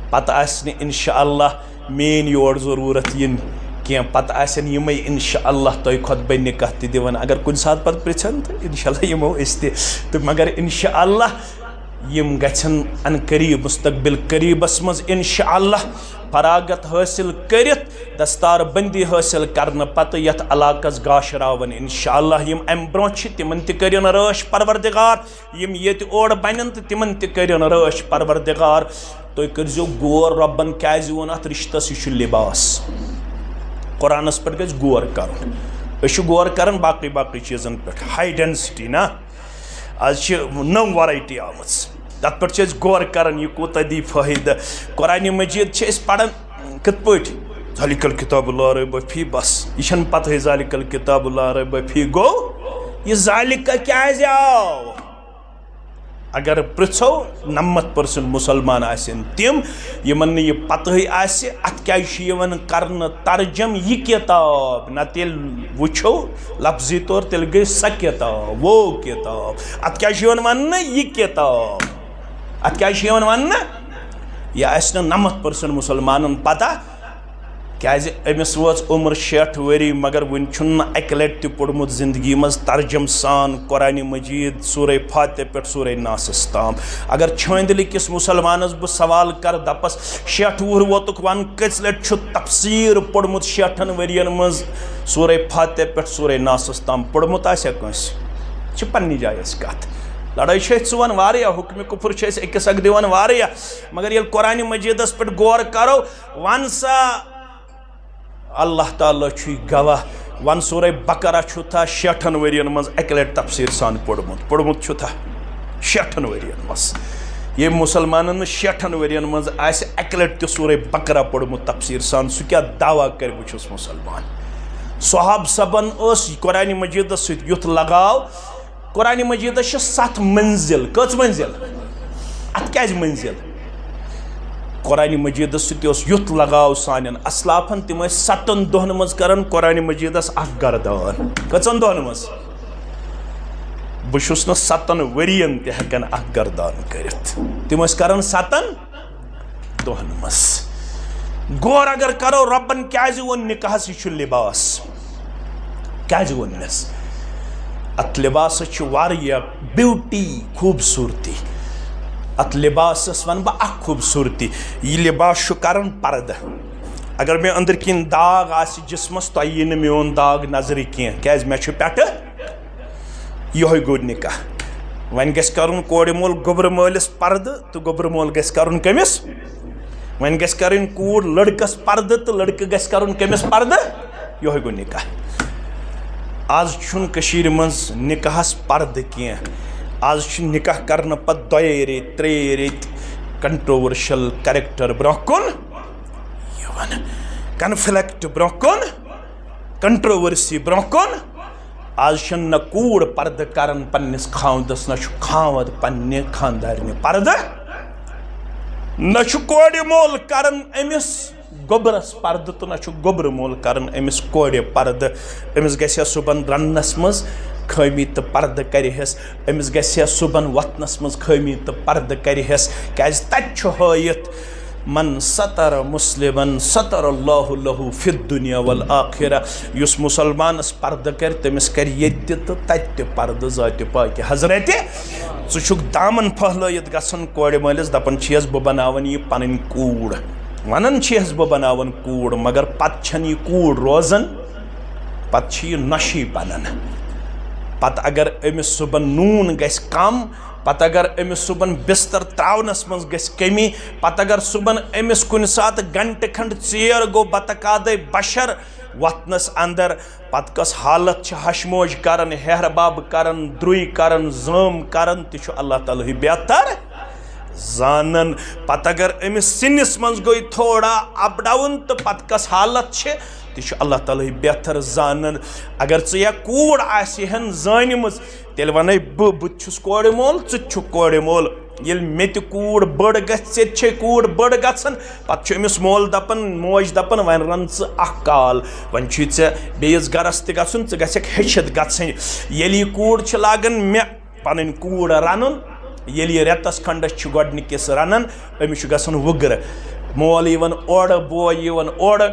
پتہ آسنہِ انشاءاللہ مین یور ضروٗرت ین کینٛہہ پتہ آسن یِمے انشاءاللہ تۄہہِ کھۄتہٕ بٔڑۍ نِکاح تہِ دِوان اگر کُنہِ ساتہٕ پتہٕ پرٛژھن تہٕ انشاءاللہ یِمو أسۍ تہِ تہٕ مگر انشاءاللہ یم گژھن ان قریب مستقبل قریبس منٛز انشاءاللہ فراغت حٲصِل کٔرِتھ دستار بندی حٲصِل کرنہٕ پتہٕ یتھ علاقس گاشراون انشاءاللہ یم امہِ برونٛہہ چھِ تِمن تہِ کٔرِن رٲچھ پروردگار یم ییٚتہِ اورٕ بنن تہٕ تِمن تہِ کٔرِن رٲچھ پروردگار تُہۍ کٔرزیو غور رۄبن کیازِ ووٚن اتھ رشتس یہِ چھُ لباس قرآنس پٮ۪ٹھ گژھِ غور کرُن أسۍ چھِ غور کران باقٕے باقٕے چیٖزن پٮ۪ٹھ ہاے ڈینسٹی نا آز چھِ نٔو ویرایٹی آمٕژ تتھ پٮ۪ٹھ چھِ أسۍ غور کران یہِ کوٗتاہ دی فٲیدٕ قرآنِ مجیٖد چھِ أسۍ پران کِتھ پٲٹھۍ ذالِکَ الکِتابُ لا ریب فیہ بس یہِ چھنہٕ پتہٕے ذالِکَ الکِتابُ لا ریب فیہ گوٚو یہِ ذالِکہ کیازِ آو اگر پرٛژھو 90% مُسلمان آسن تِم یِمن نہٕ یہِ پتہٕے آسہِ اتھ کیازِ چھُ یِوان کرنہٕ ترجم یہِ کِتاب نتہٕ ییٚلہِ وٕچھو لفظی طور تیٚلہِ گٔے سۄ کِتاب وہ کِتاب اتھ کیازِ چھُ یِوان وننہٕ یہِ کِتاب اتھ کیازِ چھُ یِوان وننہٕ یہِ آسہِ نہٕ 90% مُسلمانن پتہ کیازِ أمِس وٲژ عمر 60 ؤری مگر وُنہِ چھُنہٕ نہٕ اکہِ لٹہِ تہِ پوٚرمُت زندگی منٛز ترجم سان قرآنِ مجیٖد سورہ فاتح پٮ۪ٹھ سورہ ناسس تام اگر چھٲنٛدلہِ کِس مُسلمانس بہٕ سوال کرٕ دپس 60 وُہُر ووتُکھ ون کٔژِ لٹہِ چھُ تفسیٖر پوٚرمُت 60 ؤرین منٛز سورہ فاتح پٮ۪ٹھ سورہ ناسس تام پوٚرمُت آسیا کٲنٛسہِ یہِ چھِ پننہِ جایہِ اَسہِ کتھ لڑٲے چھِ أسۍ ژُوان واریاہ حُکمہِ کُفر چھِ أسۍ أکِس اکھ دِوان واریاہ مگر ییٚلہِ قرآنِ مجیٖدس پٮ۪ٹھ غور کرو ون سا اللہ تعالیٰ چھُے گواہ ون سورہ بقرہ چھُتھا 60 ؤرین منٛز اکہِ لٹہِ تفسیٖر سان پوٚرمُت چھُتھا 60 ؤرین منٛز ییٚمۍ مُسلمانن نہٕ 60 ؤرین منٛز آسہِ اکہِ لٹہِ تہِ سورہ بقرہ پوٚرمُت تفسیٖر سان سُہ کیٛاہ دعوا کرِ بہٕ چھُس مُسلمان صحاب صبن ٲس قرآنِ مجیٖدس سۭتۍ یُتھ لگاو قرآنِ مجیٖدس چھِ 7 منزل کٔژ منزل اتھ کیازِ منزل قرآنِ مجیٖدس سۭتۍ اوس یُتھ لگاو سانٮ۪ن اسلافن تِم ٲسۍ 7 دۄہن منٛز کران قرآنِ مجیٖدس اکھ گردان کٔژن دۄہن منٛز بہٕ چھُس نہٕ 7 ؤرین تہِ ہٮ۪کان اکھ گردان کٔرِتھ تِم ٲسۍ کران 7 دۄہن منٛز غور اگر کرو رۄبن کیازِ ووٚن نِکاحس یہِ چھُ لباس کیازِ ووٚننس اتھ لباسس چھُ واریاہ بیوٹی خوٗبصوٗرتی اتھ لباسس ون بہٕ اکھ خوٗبصوٗرتی یہِ لباس چھُ کران پردٕ اگر مےٚ أنٛدرۍ کِنۍ داغ آسہِ جسمس تۄہہِ یی نہٕ میون داغ نظرِ کینٛہہ کیازِ مےٚ چھُ پٮ۪ٹھٕ یِہوے گوٚو نِکاح وۄنۍ گژھِ کرُن کورِ مول گوٚبرٕ مٲلِس پردٕ تہٕ گوٚبرٕ مول گژھِ کرُن کٔمِس وۄنۍ گژھِ کرٕنۍ کوٗر لڑکس پردٕ تہٕ لڑکہٕ گژھِ کرُن کٔمِس پردٕ یِہوے گوٚو نِکاح آز چھُنہٕ کٔشیٖرِ منٛز نِکاحس پردٕ کینٛہہ آز چھُ نِکاح کرنہٕ پتہٕ 2 ریٚتۍ 3 ریٚتۍ کنٹروورشل کریکٹر برونٛہہ کُن یِوان کنفلکٹ برونٛہہ کُن کنٹروورسی برونٛہہ کُن آز چھنہٕ نہ کوٗر پردٕ کران پننِس خاوندس نہ چھُ خاوند پننہِ خاندارنہِ پردٕ نہ چھُ کورِ مول کران أمِس گوٚبرس پردٕ تہٕ نہ چھُ گوٚبرٕ مول کران أمِس کورِ پردٕ أمِس گژھِ ہا صُبحن رننس منٛز خٲمی تہٕ پردٕ کرِہس أمِس گژھِ ہا صُبحن وۄتھنس منٛز خٲمی تہٕ پردٕ کرِہس کیازِ تتہِ چھُ ہٲیِتھ من ستر مسلمن ستر اللہ لہو فی الدنیا والآخرہ یُس مُسلمانس پردٕ کرِ تٔمِس کرِ ییٚتہِ تہِ تہٕ تتہِ تہِ پردٕ ذاتہِ پاکہِ حضرتِ ژٕ چھُکھ دامن پھٔہلٲیِتھ گژھان کورِ مٲلِس دپان چھِیس بہٕ بناون یہِ پنٕنۍ کوٗر ونان چھِیس بہٕ بناون کوٗر مگر پتہٕ چھنہٕ یہِ کوٗر روزان پتہٕ چھِ یہِ نۄشی بنان پتہٕ اگر أمِس صُبحن نوٗن گژھِ کم پتہٕ اگر أمِس صُبحن بستر تراونس منٛز گژھِ کمی پتہٕ اگر صُبحن أمِس کُنہِ ساتہٕ گنٹہٕ کھنڈ ژیر گوٚو بتکادے بشر وۄتھنس اندر پتہٕ کۄس حالت چھِ ہشموج کران ہیہرباب کران درُے کران زٲم کران تہِ چھُ اللہ تعالیٰ ہٕے بہتر زانن پتہٕ اگر أمِس سِنِس منٛز گٔے تھوڑا اپ ڈاوُن تہٕ پتہٕ کۄس حالت چھِ تہِ چھُ اللہ تعالیٰ ہٕے بہتر زانن اگر ژٕ یا کوٗر آسہِ ہن زٲنمٕژ تیٚلہِ ونے بہٕ تہِ چھُس کورِ مول ژٕ تہِ چھُکھ کورِ مول ییٚلہِ مےٚ تہِ کوٗر بٔڑ گژھِ ژےٚ تہِ چھے کوٗر بٔڑ گژھان پتہٕ چھُ أمِس مول دپان موج دپان وۄنۍ رن ژٕ اکھ کال وۄنۍ چھُے ژےٚ بیٚیِس گرس تہِ گژھُن ژٕ گژھکھ ہیٚچھِتھ گژھٕنۍ ییٚلہِ یہِ کوٗر چھِ لاگان مےٚ پنٕنۍ کوٗر رنُن ییٚلہِ رٮ۪تَس کھنٛڈس چھُ گۄڈنِکِس رَنان أمِس چھُ گژھان وُگرٕ مول یِوان اورٕ بوے یِوان اورٕ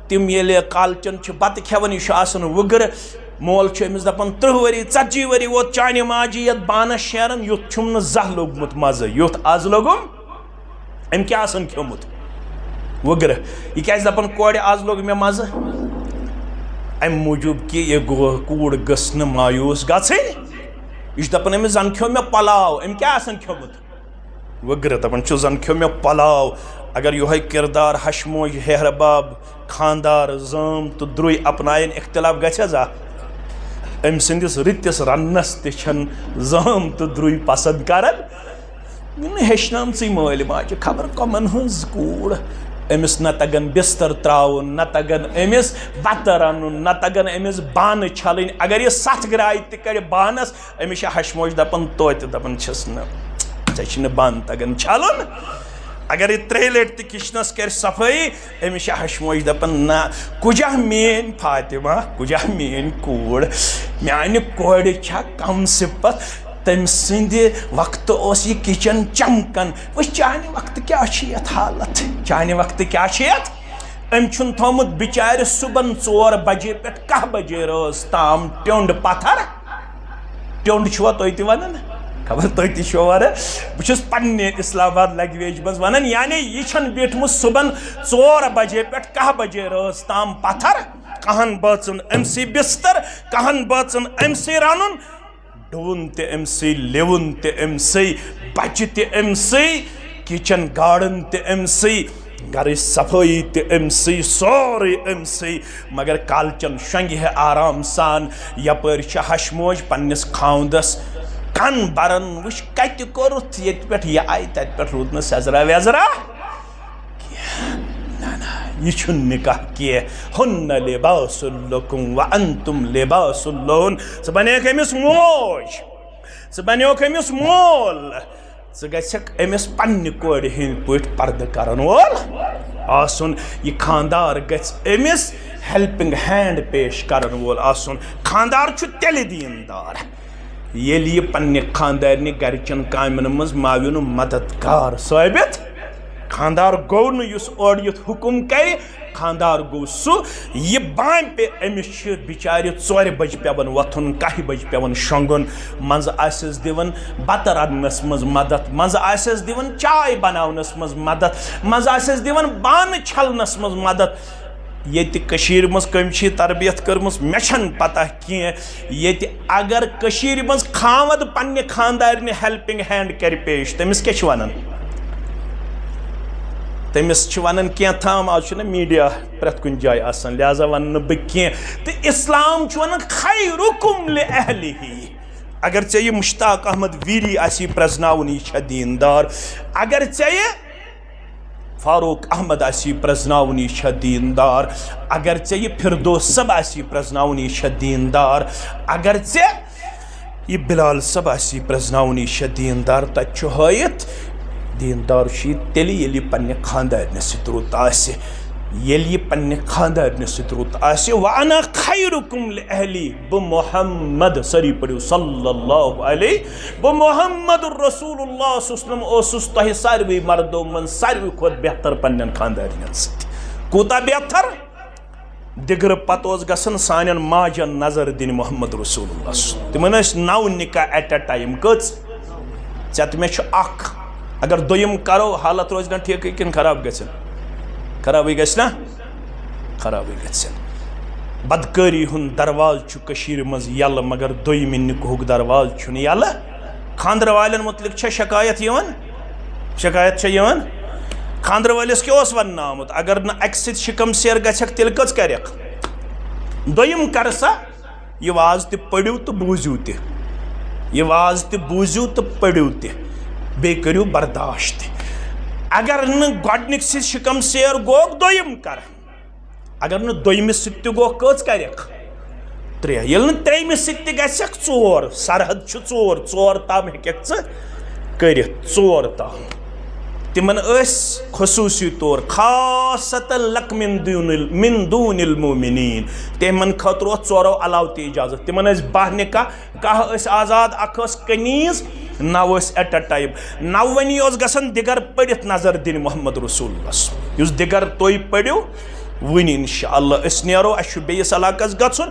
تِم ییٚلہِ کالچن چھِ بَتہٕ کھٮ۪وان یہِ چھُ آسان وُگرٕ مول چھُ أمِس دَپان 30 ؤری 40 ؤری ووت چانہِ ماجہِ یَتھ بانَس شیران یُتھ چھُم نہٕ زانٛہہ لوٚگمُت مَزٕ یُتھ آز لوٚگُم أمۍ کیٛاہ آسان کھیوٚمُت وُگرٕ یہِ کیٛازِ دَپان کورِ آز لوٚگ مےٚ مَزٕ اَمہِ موٗجوٗب کہِ یہِ کوٗر گٔژھ نہٕ مایوٗس گژھٕنۍ یہِ چھُ دَپان أمِس زَن کھیوٚو مےٚ پۄلاو أمۍ کیٛاہ آسان کھیوٚمُت وُگرٕ دَپان چھُ زَن کھیوٚو مےٚ پۄلاو اگر یِہوٚے کِردار ہَشہِ موج ہیہرٕ باب خانٛدار زٲم تہٕ درٛوے اپناین اختِلاف گژھِ حظ أمۍ سٕنٛدِس رٕتِس رَننَس تہِ چھَنہٕ زٲم تہٕ درٛوے پسنٛد کران یِم ہیٚچھنامژٕے مٲلۍ ماجہِ خبر کۄمن ہٕنٛز کوٗر أمِس نہ تگان بِستر ترٛاوُن نہ تگان أمِس بَتہٕ رَنُن نہ تگان أمِس بانہٕ چھلٕنۍ اگر یہِ 7 گراے تہِ کَرِ بانَس أمِس چھِ ہَشہِ موج دَپان توتہِ دَپان چھِس نہٕ ژےٚ چھِنہٕ بانہٕ تگان چھلُن اگر یہِ 3 لَٹہِ تہِ کِچنَس کَرِ صفٲیی أمِس چھِ ہَشہِ موج دَپان نہ کُجاہ میٛٲنۍ فاطمہ کُجاہ میٛٲنۍ کوٗر میٛانہِ کورِ چھا کَم صِفت تٔمۍ سٕنٛدِ وقتہٕ اوس یہِ کِچن چمکان وٕچھ چانہِ وقتہٕ کیٛاہ چھِ یَتھ حالت چانہِ وقتہٕ کیٛاہ چھِ یَتھ أمۍ چھُنہٕ تھوٚمُت بِچارِ صُبحن 4 بجے پٮ۪ٹھ 10 بجے رٲژ تام ٹیوٚنٛڈ پتھر ٹیوٚنٛڈ چھُوا تُہۍ تہِ وَنان خبر تُہۍ تہِ چھُوا وَنان بہٕ چھُس پننہِ اِسلام آباد لنٛگویج منٛز وَنان یعنی یہِ چھَنہٕ بیٖٹھمٕژ صُبحن 4 بجے پٮ۪ٹھ 10 بجے رٲژ تام پتھر کانٛہن بٲژن أمسٕے بِستر کانٛہن بٲژن أمسٕے رَنُن ڈوُن تہِ أمسٕے لِوُن تہِ أمسٕے بچہِ تہِ أمسٕے کِچن گاڈن تہِ أمسٕے گرٕچ صفٲیی تہِ أمسٕے سورُے أمسٕے مگر کالچن شۄنٛگہِ ہے آرام سان یپٲرۍ چھِ ہَشہِ موج پننِس خاوندس کن بران وٕچھ کتہِ کوٚرُتھ ییٚتہِ پٮ۪ٹھ یہِ آیہِ تتہِ پٮ۪ٹھ روٗد نہٕ سیزرا ویزرا یہ چھُنہٕ نِکاح کینٛہہ ہُنَّ لِباسٌ لَكُمْ وَأَنْتُمْ لِباسٌ لَهُنَّ ژٕ بنیٚکھ أمِس موج ژٕ بنیوکھ أمِس مول ژٕ گژھکھ أمِس پننہِ کورِ ہٕنٛدۍ پٲٹھۍ پردٕ کرن وول آسُن یہِ خانٛدار گژھِ أمِس ہیلپِنٛگ ہینڈ پیش کرن وول آسُن خانٛدار چھُ تیٚلہِ دیٖندار ییٚلہِ یہِ پننہِ خانٛدارنہِ گرِچن کامٮ۪ن منٛز معاوِن مددگار ثٲبت خانٛدار گوٚو نہٕ یُس اورٕ یُتھ حُکُم کرِ خانٛدار گوٚو سُہ یہِ بامہِ أمِس چھِ بِچارِ 4 بجہِ پیٚوان وۄتھُن 1 بجہِ پیٚوان شۄنٛگُن منٛزٕ آسٮ۪س دِوان بتہٕ رننس منٛز مدد منٛزٕ آسٮ۪س دِوان چاے بناونس منٛز مدد منٛزٕ آسٮ۪س دِوان بانہٕ چھلنس منٛز مدد ییٚتہِ کٔشیٖرِ منٛز کٔمۍ چھِ تربیت کٔرمٕژ مےٚ چھَنہٕ پتہ کینٛہہ ییٚتہِ اگر کٔشیٖرِ منٛز خاوند پننہِ خانٛدارنہِ ہیلپِنٛگ ہینڈ کرِ پیش تٔمِس کیٛاہ چھِ وَنان تٔمِس چھِ وَنان کینٛہہ تام آز چھُنہ میٖڈیا پرٛٮ۪تھ کُنہِ جایہِ آسان لہذا وَنہٕ نہٕ بہٕ کینٛہہ تہٕ اِسلام چھُ وَنان خیرُکُم لِأہلِہِ اگر ژےٚ یہِ مُشتاق احمد ویری آسی پرٛزناوُن یہِ چھےٚ دیٖندار اگر ژےٚ یہِ فاروق احمد آسی پرٛزناوُن یہِ چھےٚ دیٖندار اگر ژےٚ یہِ فردوس صٲب آسی پرٛزناوُن یہِ چھےٚ دیٖندار اگر ژےٚ یہِ بِلال صٲب آسی پرٛزناوُن یہِ چھےٚ دیٖندار تَتہِ چھُ ہٲیِتھ دیٖندار چھُ یہِ تیٚلہِ ییٚلہِ یہِ پننہِ خانٛدارنہِ سۭتۍ رُت آسہِ ییٚلہِ یہِ پننہِ خانٛدارنہِ سۭتۍ رُت آسہِ وَأَنَا خَيْرُكُمْ لِأَهْلِي بہٕ محمد سٲری پٔرِو صلی اللہ علیہ بہٕ محمد رسول اللہ وسلم اوسُس تۄہہِ ساروٕے مردو منٛز ساروٕے کھۄتہٕ بہتر پننٮ۪ن خانٛدارنٮ۪ن سۭتۍ کوٗتاہ بہتر دِگرٕ پتہٕ اوس گژھان سانٮ۪ن ماجن نظر دِنہِ محمد رسول اللہ تِمن ٲسۍ 9 نِکاح ایٹ اے ٹایم کٔژ ژےٚ تہٕ مےٚ چھُ اکھ اگر دوٚیِم کرو حالت روزِ نا ٹھیٖکٕے کِنہٕ خراب گژھن خرابٕے گژھِ نا خرابٕے گژھن بدکٲری ہُنٛد درواز چھُ کٔشیٖرِ منٛز یَلہٕ مگر دوٚیمہِ نِکہُک درواز چھُنہٕ یَلہٕ خانٛدرٕ والٮ۪ن مُتعلِق چھےٚ شکایت یِوان شکایت چھےٚ یِوان خانٛدرٕ وٲلِس کیٛاہ اوس وننہٕ آمُت اگر نہٕ اَکہِ سۭتۍ شِکم سیر گژھکھ تیٚلہِ کٔژ کرکھ دوٚیِم کر سا یہِ واز تہِ پٔرِو تہٕ بوٗزِو تہِ یہِ واز تہِ بوٗزِو تہٕ پٔرِو تہِ بیٚیہِ کٔرِو برداشت تہِ اگر نہٕ گۄڈنِکۍ سۭتۍ شِکم سیر گوٚوکھ دوٚیِم کر اگر نہٕ دوٚیمِس سۭتۍ تہِ گوٚوکھ کٔژ کرکھ 3 ییٚلہِ نہٕ ترٛیٚیمِس سۭتۍ تہِ گژھکھ 4 سرحد چھُ 4 تام ہیٚککھ ژٕ کٔرِتھ 4 تام تِمن ٲسۍ خصوٗصی طور خاصتن لک من دوٗن المومنیٖن تِمن خٲطرٕ اوس 4 علاوٕ تہِ اِجازت تِمن ٲسۍ 12 نِکاح کاہ ٲسۍ آزاد اکھ ٲس کنیٖز 9 ایٹ اے ٹائم 9 گژھن دگر پڑھت نظر دن محمد رسول اللہ یس دگر تُہۍ پٔرِو ونی انشاءاللہ اس نیرو اس بیس علاقس گژھن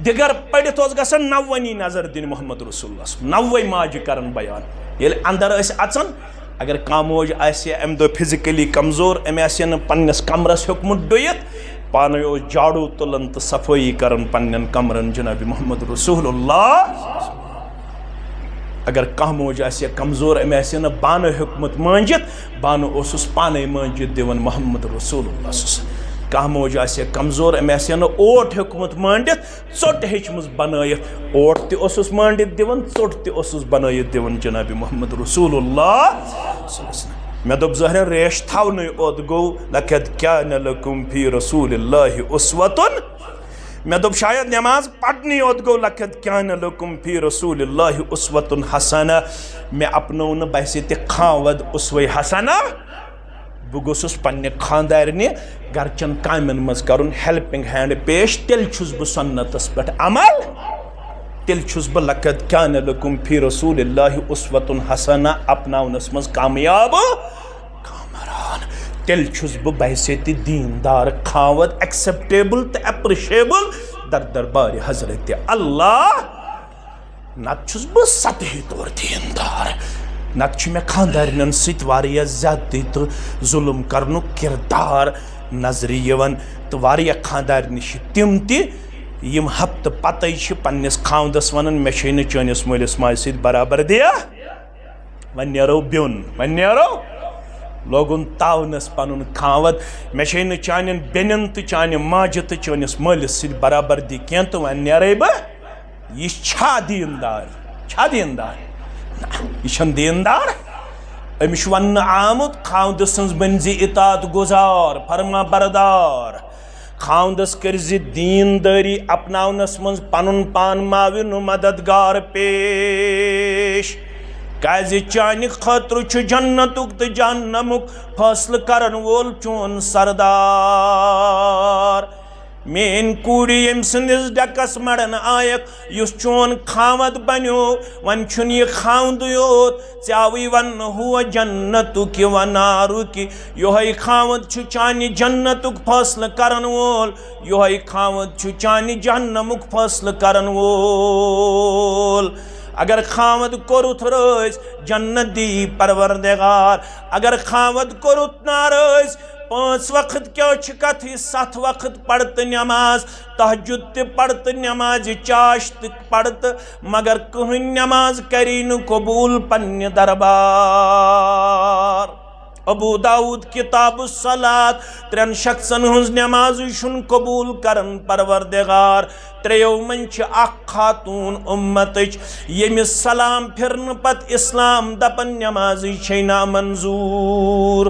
دگر پڑھت گژھن 9 نظر دن محمد رسول اللہ 9 ماجہ کرن بیان یل اندر اس اچن اگر کانٛہہ موج آسہِ امہ دۄہ فزیکلی کمزور امہ آسہِ نہٕ پننس کمرس ہیوٚکمُت ڈُیِتھ پانے اوس جاڑو تُلان تہٕ صفٲیی کران پننٮ۪ن کمرن جناب محمد رسول اللہ اگر کانٛہہ موج آسہِ کمزور امہ آسہِ نہٕ بانہٕ ہیوٚکمُت مٲنجِتھ بانہٕ اوسُس پانے مٲنجِتھ دِوان محمد رسول اللہ کانٛہہ موج آسہِ کمزور امہ آسہِ نہٕ اوٹ ہیوٚکمُت مٲنڈِتھ ژوٚٹ ہیٚچھمٕژ بنٲیِتھ اوٹ تہِ اوسُس مٲنڈِتھ دِوان ژوٚٹ تہِ اوسُس بنٲیِتھ دِوان جناب محمد رسول اللہ مےٚ دوٚپ ظٲہرن ریش تھاونٕے اوت گوٚو لقد کان لکم فی رسول اللہ اسوۃ مےٚ دوٚپ شاید نٮ۪ماز پرنٕے یوت گوٚو لقد کان لکم فی رسول اللہ اسوۃ حسنہ مےٚ اپنوو نہٕ باسے تہِ کھانٛوَد اسوے حسنہ بہٕ گوٚژھُس پننہِ خاندارنہِ گرچن کامٮ۪ن منٛز کرُن ہیلپنگ ہینڈ پیش تیٚلہِ چھُس بہٕ سنتس پٮ۪ٹھ عمل تیٚلہِ چھُس بہٕ لقد کان لکم فی رسول اللہ اسوۃ حسنہ اپناونس منٛز کامیاب کامران تیٚلہِ چھُس بہٕ باسے تہِ دیندار کھانٛوَد ایکسیپٹیبل تہٕ ایپرِشیبل در دربارِ حضرت اللہ نتہٕ چھُس بہٕ سطحی طور دیندار نتہٕ چھُ مےٚ خاندارنٮ۪ن سۭتۍ واریاہ زیادتی تہٕ ظُلم کرنُک کردار نظرِ یِوان تہٕ واریاہ خاندارنہِ چھِ تِم تہِ یِم ہفتہٕ پتے چھِ پننِس خاوندس ونان مےٚ چھے نہٕ چٲنِس مٲلِس ماجہِ سۭتۍ برابردیہ وۄنۍ نیرو بیوٚن وۄنۍ نیرو لوگُن تاونس پنُن خاوند مےٚ چھے نہٕ چانٮ۪ن بیٚنٮ۪ن تہٕ چانہِ ماجہِ تہٕ چٲنِس مٲلِس سۭتۍ برابردی کینٛہہ تہٕ وۄنۍ نیرے بہٕ یہِ چھا دیندار چھا دیندار یہ چھن دیندار امس ون آمت خاوند سنز بنزی اطاعت گزار فرما بردار خاوندس کرزِ دینداری اپناونس منز پنن پان ماوِن مددگار پیش کیازِ چانہِ خٲطرٕ چھُ جنتُک تہٕ جہنمُک فٲصلہٕ کرن وول چون سردار مین کوٗرِ ییٚمہِ سٕنٛدِس ڈیٚکس مڑن آیکھ یُس چون خاوند بنیو وۄنۍ چھُنہٕ یہِ خاوندٕے یوت ژےٚ آوٕے وننہٕ ہُہ جنتُک یہِ ونارُک یِہوٚے خاوند چھُ چانہِ جنتُک فٲصلہٕ کرن وول یِہوٚے خاوند چھُ چانہِ جہنمُک فٲصلہٕ کرن وول اگر خاوند کوٚرُتھ رٲزۍ جنت دی پروردگار اگر خاوند کوٚرُتھ ناراض 5 وقت کیا چھ کتھِ 7 وقت پڑت نماز تہجد تہ پڑت نماز چاش تہ پڑت مگر کہن نماز کری نہ قبول پنہ دربار ابو داود کتاب الصلاۃ 3 شخصن ہنز نماز چھن قبول کرن پروردگار تریو من چھ اخ خاتون امتچ یمس سلام پھرن پت اسلام دپن نماز چھ نامنظور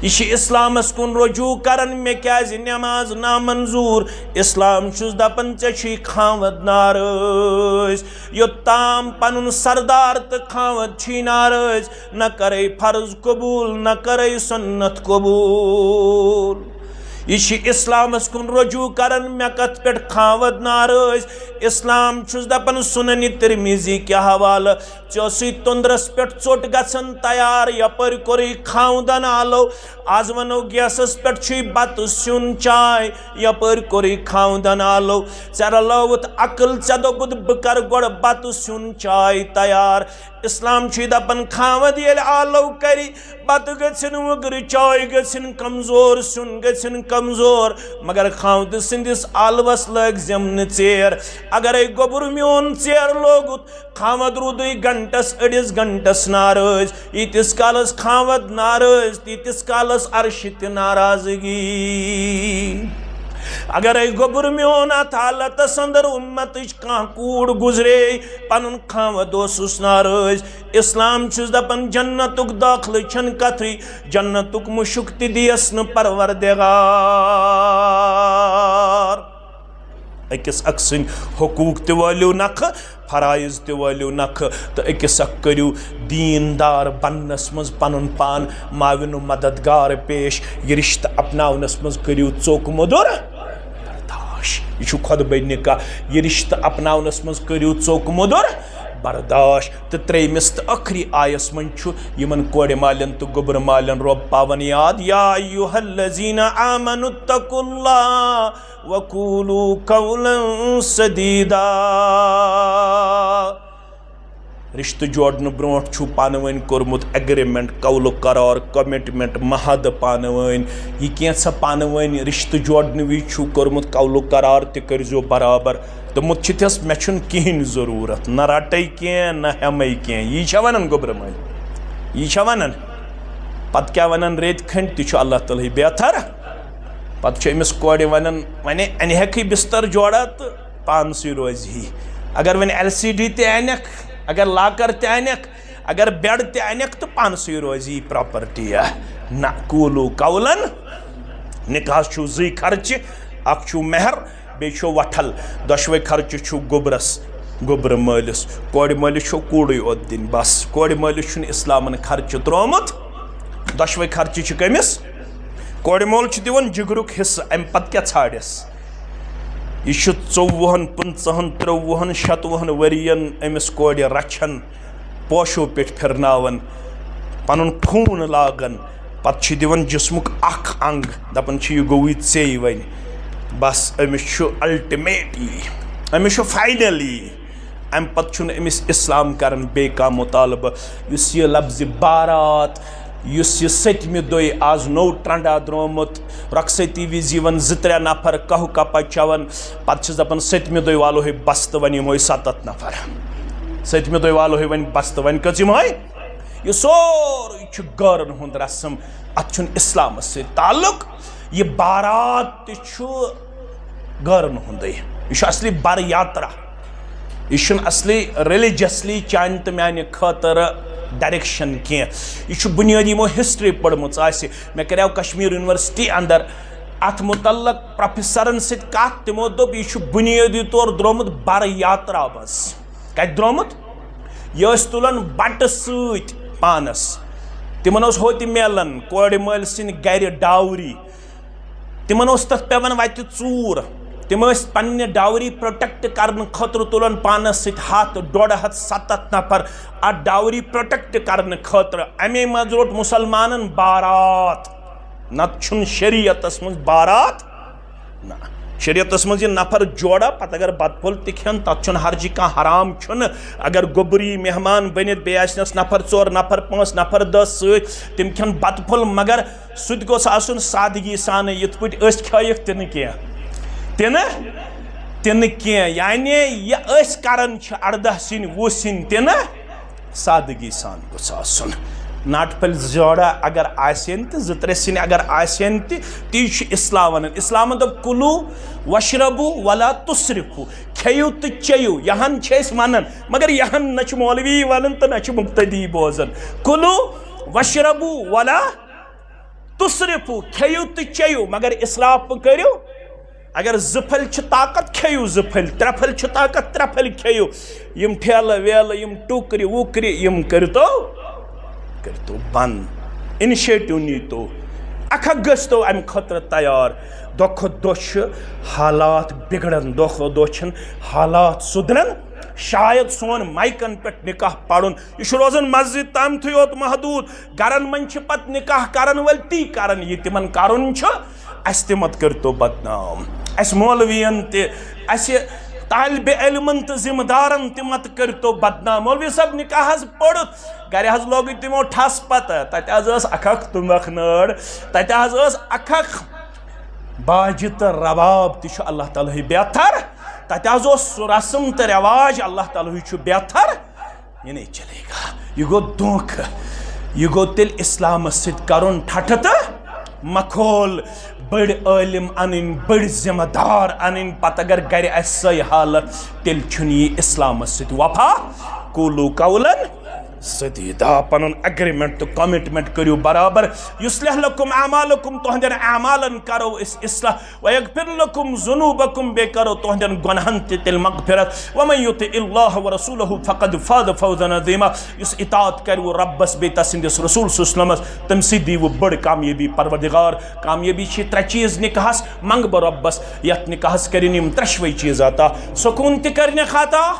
یہ اسلامس کن رجوع کرن میں کیاز نماز نامنظور اسلام چھس دپن ژے چھ خاوند ناراض یوتام پنن سردار تو خاوند چھ ناراض نہ کرے فرض قبول نہ کرے سنت قبول یہ اسلامس کن رجوع کرن میں کت پہ خاوند ناراض اسلام چھس دپن سنن ترمیزی کے حوالہ ژےٚ تندرس پہ ژوٹ گژھن تیار یپر کوری خاوندن آلو آز ونو گیسس پہ چھ بت سیون چائے یپر کوری خاوندن آلو ژےٚ رلوت عقل ژےٚ دوٚپُتھ بہٕ کر گۄڈٕ بت سیون چائے تیار اسلام چھ دپن خاوند ییٚلہِ آلو کری بت گژھن وگر چائے گژھن کمزور سیون گژھن کمزور مگر خاوند سندس آلوس لگ زمن ژیر اگر گوبر میون ژیر لوگت خاوند رودے گھنٹس اڑس گھنٹس ناراض یتس کالس خاوند ناراض تیتس کالس عرش تہ ناراضگی اگر گوبر میون ات حالتس اندر امتچ کانٛہہ کوٗر گزرے پنن خاوند اوسُس ناراض اسلام چھُس دپان جنتُک داخلہٕ چھن کتھٕے جنتُک مشک تہِ دِیس نہٕ پروردگار أکِس اکھ سٕنٛدۍ حقوٗق تہِ وٲلِو نکھٕ فرائض تہِ وٲلِو نکھٕ تہٕ أکِس اکھ کٔرِو دیندار بننس منٛز پنُن پان ماوِنو مددگار پیش یہِ رشتہٕ اپناونس منٛز کٔرِو ژوٚک موٚدُر برداش یہ چھُ خۄطبَے نِکاح یہِ رشتہٕ اپناونس منٛز کٔرِو ژوٚک موٚدُر برداشت تو تریمس تو آخری آیس من یمن کوڑ مالن تو گبر مالن رب پاون یاد یا ایوہ الذین آمنوا اتقوا اللہ وقولوا قولا سدیدا رشتہ جوڑن برونٹ چھو پانوین کورمت ایگریمنٹ قول و قرار کمٹمنٹ مہد پانوین یہ کینسا پانوین رشتہ جوڑن وی چھو کورمت قول و قرار تے کرزو برابر تو مت چھتیس میں چھن کہیں ضرورت نہ راٹے کیں نہ ہمیں کیں یہ چھا ونن گبر مال یہ چھا ونن پت کیا ونن ریت کھنڈ تی چھو اللہ تعالی بہتر پت چھو امس کوڑی ونن ونے انہکی بستر جوڑا تو پانسی روزی اگر ون ایل سی ڈی تے اینک اگر لاکر تے اینک اگر بیڈ تے اینک تو پانسی روزی پراپرٹی ہے نہ قولو قولن نکاح چھو زی خرچ اک چھو مہر بے چھو وٹھل دشوے خرچ چھو گبرس گبر مالس کوڑ مالس چھو کوڑی اوت دن بس کوڑ مالس چھو اسلامن خرچ ترومت دشوے خرچ چھو کمس کوڑ مول چھو دیون جگرک حصہ ام پت کیا ژھاڑس یہ چھو 24 25 30 60 ورین امس کوڑ رچھن پوشو پیٹ پھرناون پنن خون لاگن پت چھ دیون جسمک اخ انگ دپن چھ یہ گوئی ژے ون بس امس چھو الٹیمیٹلی امس چھو فائنلی ام پت چھن امس اسلام کرن بے کا مطالبہ یس یہ لفظ بارات یس یہ ستمہ دوی آز نو ٹرنڈا درومت رخصتی وز یون 2-3 نفر کہو کپا چون پتہ چھس دپان ستمہ دوی والو ہے بس تو ون یموے 7 نفر ستمہ دوی والو ہے ون بس تو ون کز یموے یہ سوری چھ گارن ہند رسم ات چھن اسلام سے تعلق یہ بارات تہ چھ گارن ہندے یہ چھ اصلی بار یاترا یہ چھن اصلی ریلیجسلی چان تو میانہ خاطر ڈائریکشن کی یہ بنیادی مو ہسٹری پڑھمت آسہ میں کریو کشمیر یونیورسٹی اندر ات متعلق پروفیسرن ست کت تمو دوپ یہ بنیادی طور درومت بار یاترا بس کت درومت یہ تلان بٹ ست پانس تمن ہوت میلن کوڑ مل سن گر ڈاوری تمن تک پیوان وتہ ژور تم پنہ ڈاوری پروٹیکٹ کرنے خاطر تلان پانس ست 100-150 نفر ات ڈاوری پروٹیکٹ کرنے خاطر امی مز روٹ مسلمانن بارات نت چھن شریعتس مز بارات نا شریعتس مز یہ نفر جوڑا پتہ اگر بت پھول تہ کھین تت چھن ہرجی کان حرام چھن اگر گوبری مہمان بنت بی آسنس نفر 4 نفر 5 نفر 10 ست تم کھین بت پھول مگر سہ گوس آسن سادگی سان یت پٹ اس کھائیک تہ نہ کینٛہہ تنہ کینٛہہ یعنی یہ اس کرن چھ 18 سن 20 سن تنہ سادگی سان گوس آسن ناٹ پل جوڑا اگر آسین تہ 2-3 سن اگر آسین تہ تی چھ اسلام ونن اسلام دپ کلو وشربو ولا تسرفو کھیو تہ چیو یہن چھ اس ونن مگر یہن نہ چھ مولوی ونن تہ نہ چھ مبتدی بوزن کلو وشربو ولا تسرفو کھیو تہ چیو مگر اسراف کریو اگر 2 پھل چھ طاقت کھیو 2 پھل 3 پھل چھ طاقت 3 پھل کھیو یم ٹھیل ویل یم ٹوکری ووکری یم کرتو بند انیشیٹو نیتو اکھا گستو ام خطر تیار دو دو حالات بگڑن دو چھن حالات سدرن شاید سون مائکن پٹ نکاح پڑھن یہ روزن مسجد تام تھیوت محدود گرن من چھ پت نکاح کرن ول تی کرن یہ تمن کرن چھ اس تمت کرتو بدنام اس مولوین تے اس طالب علمن تے ذمہ دارن تمت کرتو بدنام مولوی صاحب نکاح پڑھت گھر حض لوگ تمو ٹھس پتہ تت اکھ تمبکھ نڑ تت اکھ باجہ تو رباب تہ اللہ تعالی بہتر تت رسم تو رواج اللہ تعالی بہتر یہ نہیں چلے گا یہ گو دھوکہ یہ گو تیل اسلام ست کرن ٹھٹھ تو مکھول بڑ عالم ان بڑ ذمہ دار ان پتہ اگر گر سی حالت تیل چھن یہ اسلام ست وفا قولو قولا سدیدا پنن اگریمنٹ تو کمٹمنٹ کریو برابر یصلح لکم اعمالکم تہندین اعمالن کرو اس اصلاح ویغفر لکم ذنوبکم بے کرو تہندین گناہن تل مغفرت ومن یطع اللہ ورسولہ فقد فاز فوزا عظیما اس اطاعت کرو ربس بے تسندس رسول صلی اللہ علیہ وسلم تم سی دی وہ بڑ کامیابی پروردگار کامیابی چھ 3 چیز نکاحس منگ بر ربس یت نکاحس کرن یم 3 چیز آتا سکون تہ کرنے خاطا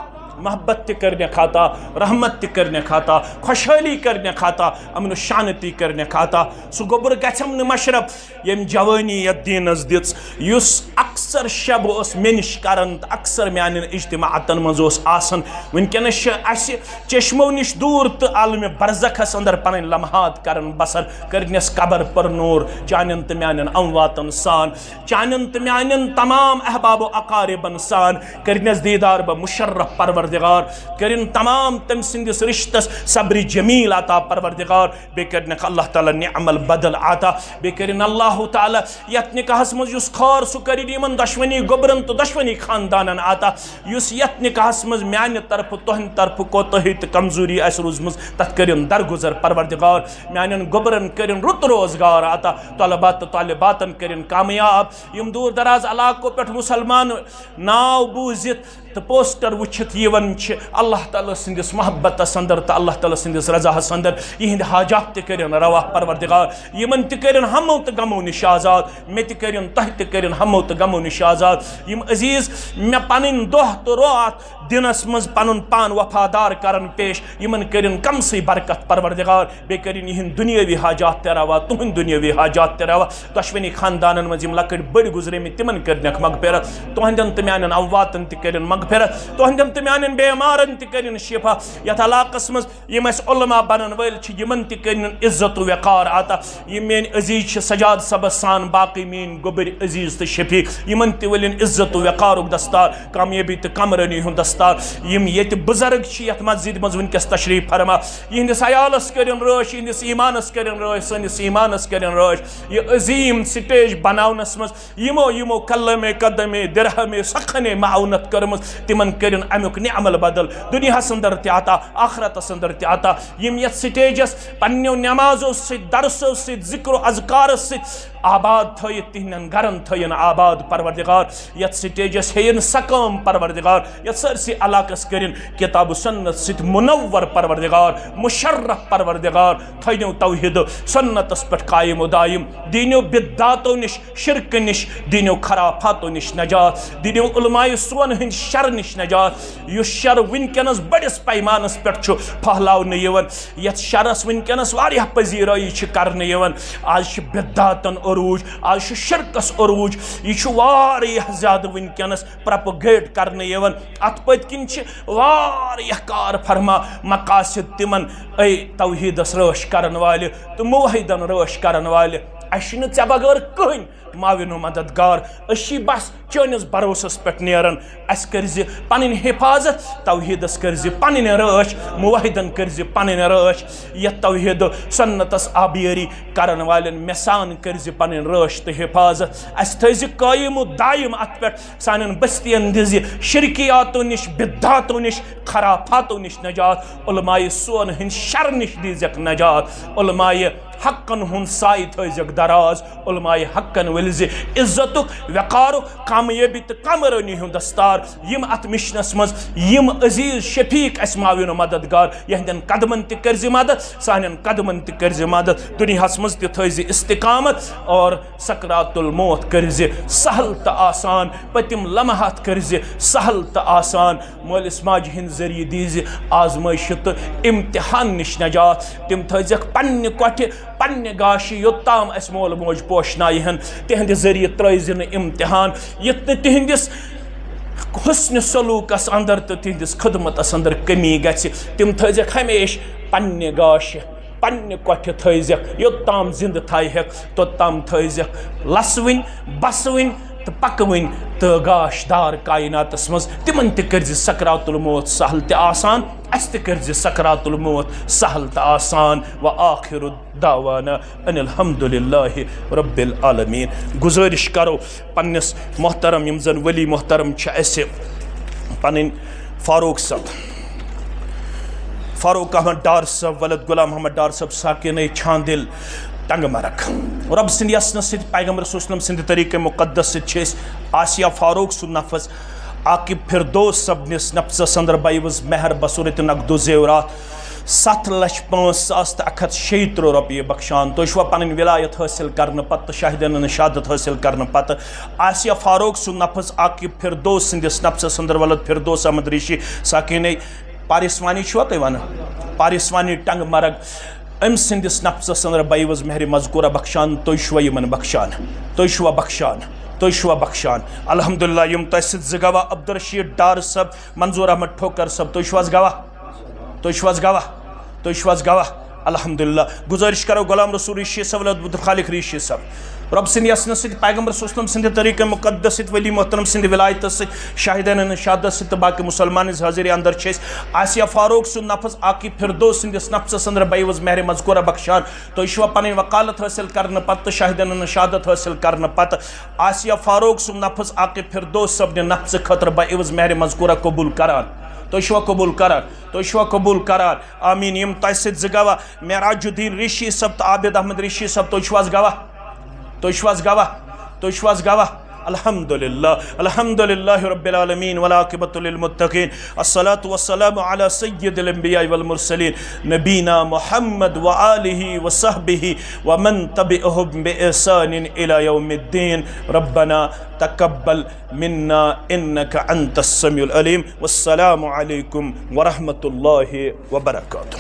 محبت تہ کرنے خاطا رحمت تہ کرنے خاطا خوشحالی کرنے خاطا امن و شانتی کرنے خاطا سہ گوبر گژھم نہ مشرف یم جوانی یتھ دینس دِژ یُس اکثر شب اوس مےٚ نِش کران تہٕ اکثر میانٮ۪ن اجتماعاتن منٛز اوس آسان وٕنکٮ۪نس چھِ اَسہِ چشمو نِش دوٗر تہٕ عالمِ برزخس اندر پنٕنۍ لمحات کران بسر کٔرنٮ۪س قبر پر نوٗر چانٮ۪ن تہٕ میانٮ۪ن امواتن سان چانٮ۪ن تہٕ میانٮ۪ن تمام احباب و اقاربن سان کٔرنٮ۪س دیٖدار بہ مشرف پروردگار کٔرِن تمام تٔمۍ سٕنٛدِس رشتس صبر جمیٖل عطا پروردگار بیٚیہِ کٔرنکھ اللہ تعالیٰ نعمل بدل عطا بیٚیہِ کٔرِن اللہ تعالیٰ یتھ نکاحس منٛز یُس خار سُہ کٔرِن یِمن دۄشوٕنی گوبرن تہٕ دۄشوٕنی خاندانن عطا یُس یتھ نکاحس منٛز میانہِ طرفہٕ تُہنٛدِ طرفہٕ کوتٲہی تہٕ کمزوری آسہِ روٗزمٕژ تتھ کٔرِن درگُزر پروردگار میانٮ۪ن گوبرن کٔرِن رُت روزگار عطا طلبات تہٕ طالباتن کٔرِن کامیاب یِم دوٗر دراز علاقو پٮ۪ٹھ مُسلمان ناو بوٗزِتھ تہٕ پوسٹر وٕچھِتھ یِوان چھِ اللہ تعالیٰ سٕنٛدِس محبتس اندر تہٕ اللہ تعالیٰ سٕنٛدِس رضاہس اندر یِہنٛدِ حاجات تہِ کٔرِن روا پروردگار یِمن تہِ کٔرِن ہمو تہٕ غمو نِش آزاد مےٚ تہِ کٔرِن تۄہہِ تہِ کٔرِن ہمو تہٕ غمو نِش آزاد یِم عزیٖز مےٚ پنٕنۍ دۄہ تہٕ رات دِنس منٛز پنُن پان وفادار کرن پیش یِمن کٔرِن کمسٕے برکت پروردگار بیٚیہِ کٔرِن یِہنٛدۍ دُنیٲوی حاجات تہِ روا تُہنٛدۍ دُنیٲوی حاجات تہِ روا دۄشوٕنی خاندانن منٛز یِم لۄکٕٹۍ بٔڑۍ گُزریمٕتۍ تِمن کٔرنکھ مغفرت تُہنٛدٮ۪ن تہٕ میانٮ۪ن امواتن تہِ کٔرِن مغفرت تُہنٛدٮ۪ن تہٕ میانٮ۪ن بٮ۪مارن تہِ کٔرِن شفا یتھ علاقس منٛز یِم اَسہِ علما بنن وٲلۍ چھِ یِمن تہِ کٔرِن عزت و وقار عطا یِم میٲنۍ عزیٖز چھِ سجاد صبس سان باقٕے میٲنۍ گوبٕرۍ عزیٖز تہٕ شفیق یِمن تہِ ؤلِن عزت و وقارُک دستار کامیٲبی تہٕ کمرٲنی ہُنٛد دستار یِم ییٚتہِ بُزرگ چھِ یتھ مسجد منٛز وٕنکٮ۪س تشریٖف فرما یِہنٛدِس عیالس کٔرِن رٲچھ یِہنٛدِس ایٖمانس کٔرِن رٲچھ سٲنِس ایٖمانس کٔرِن رٲچھ یہِ عظیٖم سٹیج بناونس منٛز یِمو کلمے قدمے درہمے سخنے معاونت کٔرمٕژ تِمن کٔرِن امیُک نعمل بدل دُنیاہس اندر تہِ عطا آخرتس اندر تہِ عطا یِم یتھ سٹیجس پننیو نمازو سۭتۍ درسو سۭتۍ ذکر و اذکارس سۭتۍ آباد تھٲیِتھ تِہنٛدٮ۪ن گرن تھٲیِن آباد پروردگار یتھ سٹیجس ہیٚیِن سقام پروردگار یتھ سٲرسٕے علاقس کٔرِن کتاب و سنت سۭتۍ منور پروردگار مشرف پروردگار تھٲینو توحید سنتس پٮ۪ٹھ قایِم و دایِم دیٖنو بدعاتو نِش شرکہٕ نِش دیٖنو خرافاتو نِش نجات دیٖنو علماء سون ہٕنٛدۍ شر نِش نجات یُس شر وٕنکٮ۪نس بٔڑِس پیمانس پٮ۪ٹھ چھُ پھہلاونہٕ یِوان یتھ شرس وٕنکٮ۪نس واریاہ پذیٖرٲیی چھِ کرنہٕ یِوان آز چھِ بدعاتن عروج آز چھُ شرکس عروج یہِ چھُ واریاہ زیادٕ وٕنکٮ۪نس پرپگیٹ کرنہٕ یِوان اتھ پٔتۍ کِنۍ چھِ واریاہ کار فرما مقاصد تِمن اے توحیدس رٲچھ کرن والہِ تہٕ موحدن رٲچھ کرن والہِ اَسہِ چھُنہٕ ژےٚ بغٲر کٕہٕنۍ معاوِن و مددگار أسۍ چھِ بس چٲنِس بروسس پٮ۪ٹھ نیران اَسہِ کٔرزِ پنٕنۍ حفاظت توحیدس کٔرزِ پنٕنۍ رٲچھ موحدن کٔرزِ پنٕنۍ رٲچھ یتھ توحید سنتس آبیٲری کرن والٮ۪ن مےٚ سان کٔرزِ پنٕنۍ رٲچھ تہٕ حفاظت اَسہِ تھٲیزِ قٲیِم و دایِم اتھ پٮ۪ٹھ سانٮ۪ن بستین دِزِ شرکیاتو نِش بدعاتو نِش خرافاتو نِش نجات علماء سون ہٕنٛدۍ شر نِش دیٖزٮ۪کھ نجات علماء حقن ہُنٛد سایہِ تھٲیزٮ۪کھ دراز علماء حقن ؤلزِ عزتُک وقارُک کامیٲبی تہٕ کمرٲنی ہُنٛد دستار یِم اتھ مشنس منٛز یِم عزیٖز شفیق اَسہِ معاوِن و مددگار یِہنٛدٮ۪ن قدمن تہِ کٔرزِ مدد سانٮ۪ن قدمن تہِ کٔرزِ مدد دُنیاہس منٛز تہِ تھٲیزِ استقامت اور سکرات الموت کٔرزِ سہل تہٕ آسان پٔتِم لمحات کٔرزِ سہل تہٕ آسان مٲلِس ماجہِ ہِنٛدِ ذٔریعہٕ دیٖزِ آزمٲیشہِ تہٕ امتحان نِش نجات تِم تھٲیزٮ۪کھ پننہِ کۄٹھِ پننہِ گاشہِ یوٚتام اَسہِ مول موج پوشنایہن تِہنٛدِ ذٔریعہٕ ترٲیزِ نہٕ امتحان یُتھ نہٕ تِہنٛدِس حسنِ سلوٗکس اندر تہٕ تِہنٛدِس خدمتس اندر کمی گژھِ تِم تھٲیزٮ۪کھ ہمیشہِ پننہِ گاشہِ پننہِ کۄٹھِ تھٲیزٮ۪کھ یوٚتام زِندٕ تھایہکھ توٚتام تھٲیزٮ۪کھ لسوٕنۍ بسوٕنۍ تہٕ پکوٕنۍ تہٕ گاش دار کایناتس منٛز تِمن تہِ کٔرزِ سکرات الموت سہل تہِ آسان اَسہِ تہِ کٔرزِ سکرات الموت سہل تہٕ آسان و آخر دعوانا ان الحمد للہ رب العالمین گزٲرِش کرو پننِس محترم یِم زن ولی محترم چھِ اَسہِ پنٕنۍ فاروق صٲب فاروق احمد ڈار صٲب ولد غلام محمد ڈار صٲب ساکِنَے چھاندِل ٹنگ مرگ رب سٕنٛدِ یَژنہٕ سۭتۍ پیغمبر صلی اللہ علیہ وسلم سٕنٛدِ طریٖقے مُقدس سۭتۍ چھِ أسۍ آسیہ فاروق سُنٛد نفظ عاقب فردوس صبنِس نفظس اندر بیوٕز مہر بصوٗرتِ نقد و زیورات 7,05,160 رۄپیہِ بخشان تُہۍ چھُوا پنٕنۍ ولایت حٲصِل کرنہٕ پتہٕ شاہدین شہادت حٲصِل کرنہٕ پتہٕ آسیہ فاروق سُنٛد نفس عاقب فردوس سٕنٛدِس نفسس انٛدر ولد فردوس احمد ریشی ساکینے پارسوانی چھُوا تُہۍ ونان پارسوانی ٹنگ مرگ أمۍ سٕنٛدِس نفسس انٛدر بایوز مہر مذکورہ بخشان تُہۍ چھُوا یِمن بخشان تُہۍ چھُوا بخشان تُہۍ چھُوا بخشان الحمدللہ یِم تۄہہِ سۭتۍ زٕ گواہ عبدالرشیٖد ڈار صٲب منظور احمد ٹھوکر صٲب تُہۍ چھُو حظ گواہ تُہۍ چھُو حظ گواہ تُہۍ چھُو حظ گواہ الحمدللہ گزٲرِش کرو غلام رسول ریشی صٲب عبد خالق ریشی صٲب رب سٕنٛدِ یژنہٕ سۭتۍ پیغمبر صلی سٕنٛدِ طریٖقہ مُقدس سۭتۍ ولی محترم سٕنٛدِ ولایتہٕ سۭتۍ شاہدین شہادت سۭتۍ تہٕ باقی مُسلمان ہِنٛز حٲضری اندر چھِ أسۍ آسیہ فاروق سُنٛد نفس عاقب فردوس سٕنٛدِس نفسس انٛدر بایوز مہر مذکورہ بخشان تُہۍ چھُوا پنٕنۍ وکالت حٲصِل کرنہٕ پتہٕ تہٕ شاہدین شہادت حٲصِل کرنہٕ پتہٕ آسیہ فاروق سُنٛد نفس عاقب فردوس صٲبنہِ نفسہٕ خٲطرٕ بایوز مہر مذکورہ قبوٗل کران تُہۍ چھُوا قبوٗل کران تُہۍ چھُوا قبوٗل کران آمیٖن یِم تۄہہِ سۭتۍ زٕ گواہ معراج الدین ریشی صٲب تہٕ عابد احمد ریشی صٲب تُہۍ چھُو حظ گواہ تُہۍ چھُو حظ گواہ تُہۍ چھُو حظ گواہ الحمدللہ الحمدللہ رب العالمین والعاقبۃ للمتقین الصلاۃ والسلام علی سید الانبیاء والمرسلین نبینا محمد وآلہ وصحبہ ومن تبعہم بإحسان الی یوم الدین ربنا تقبل منا انک انت السمیع العلیم والسلام علیکم ورحمۃ اللہ وبرکاتہ.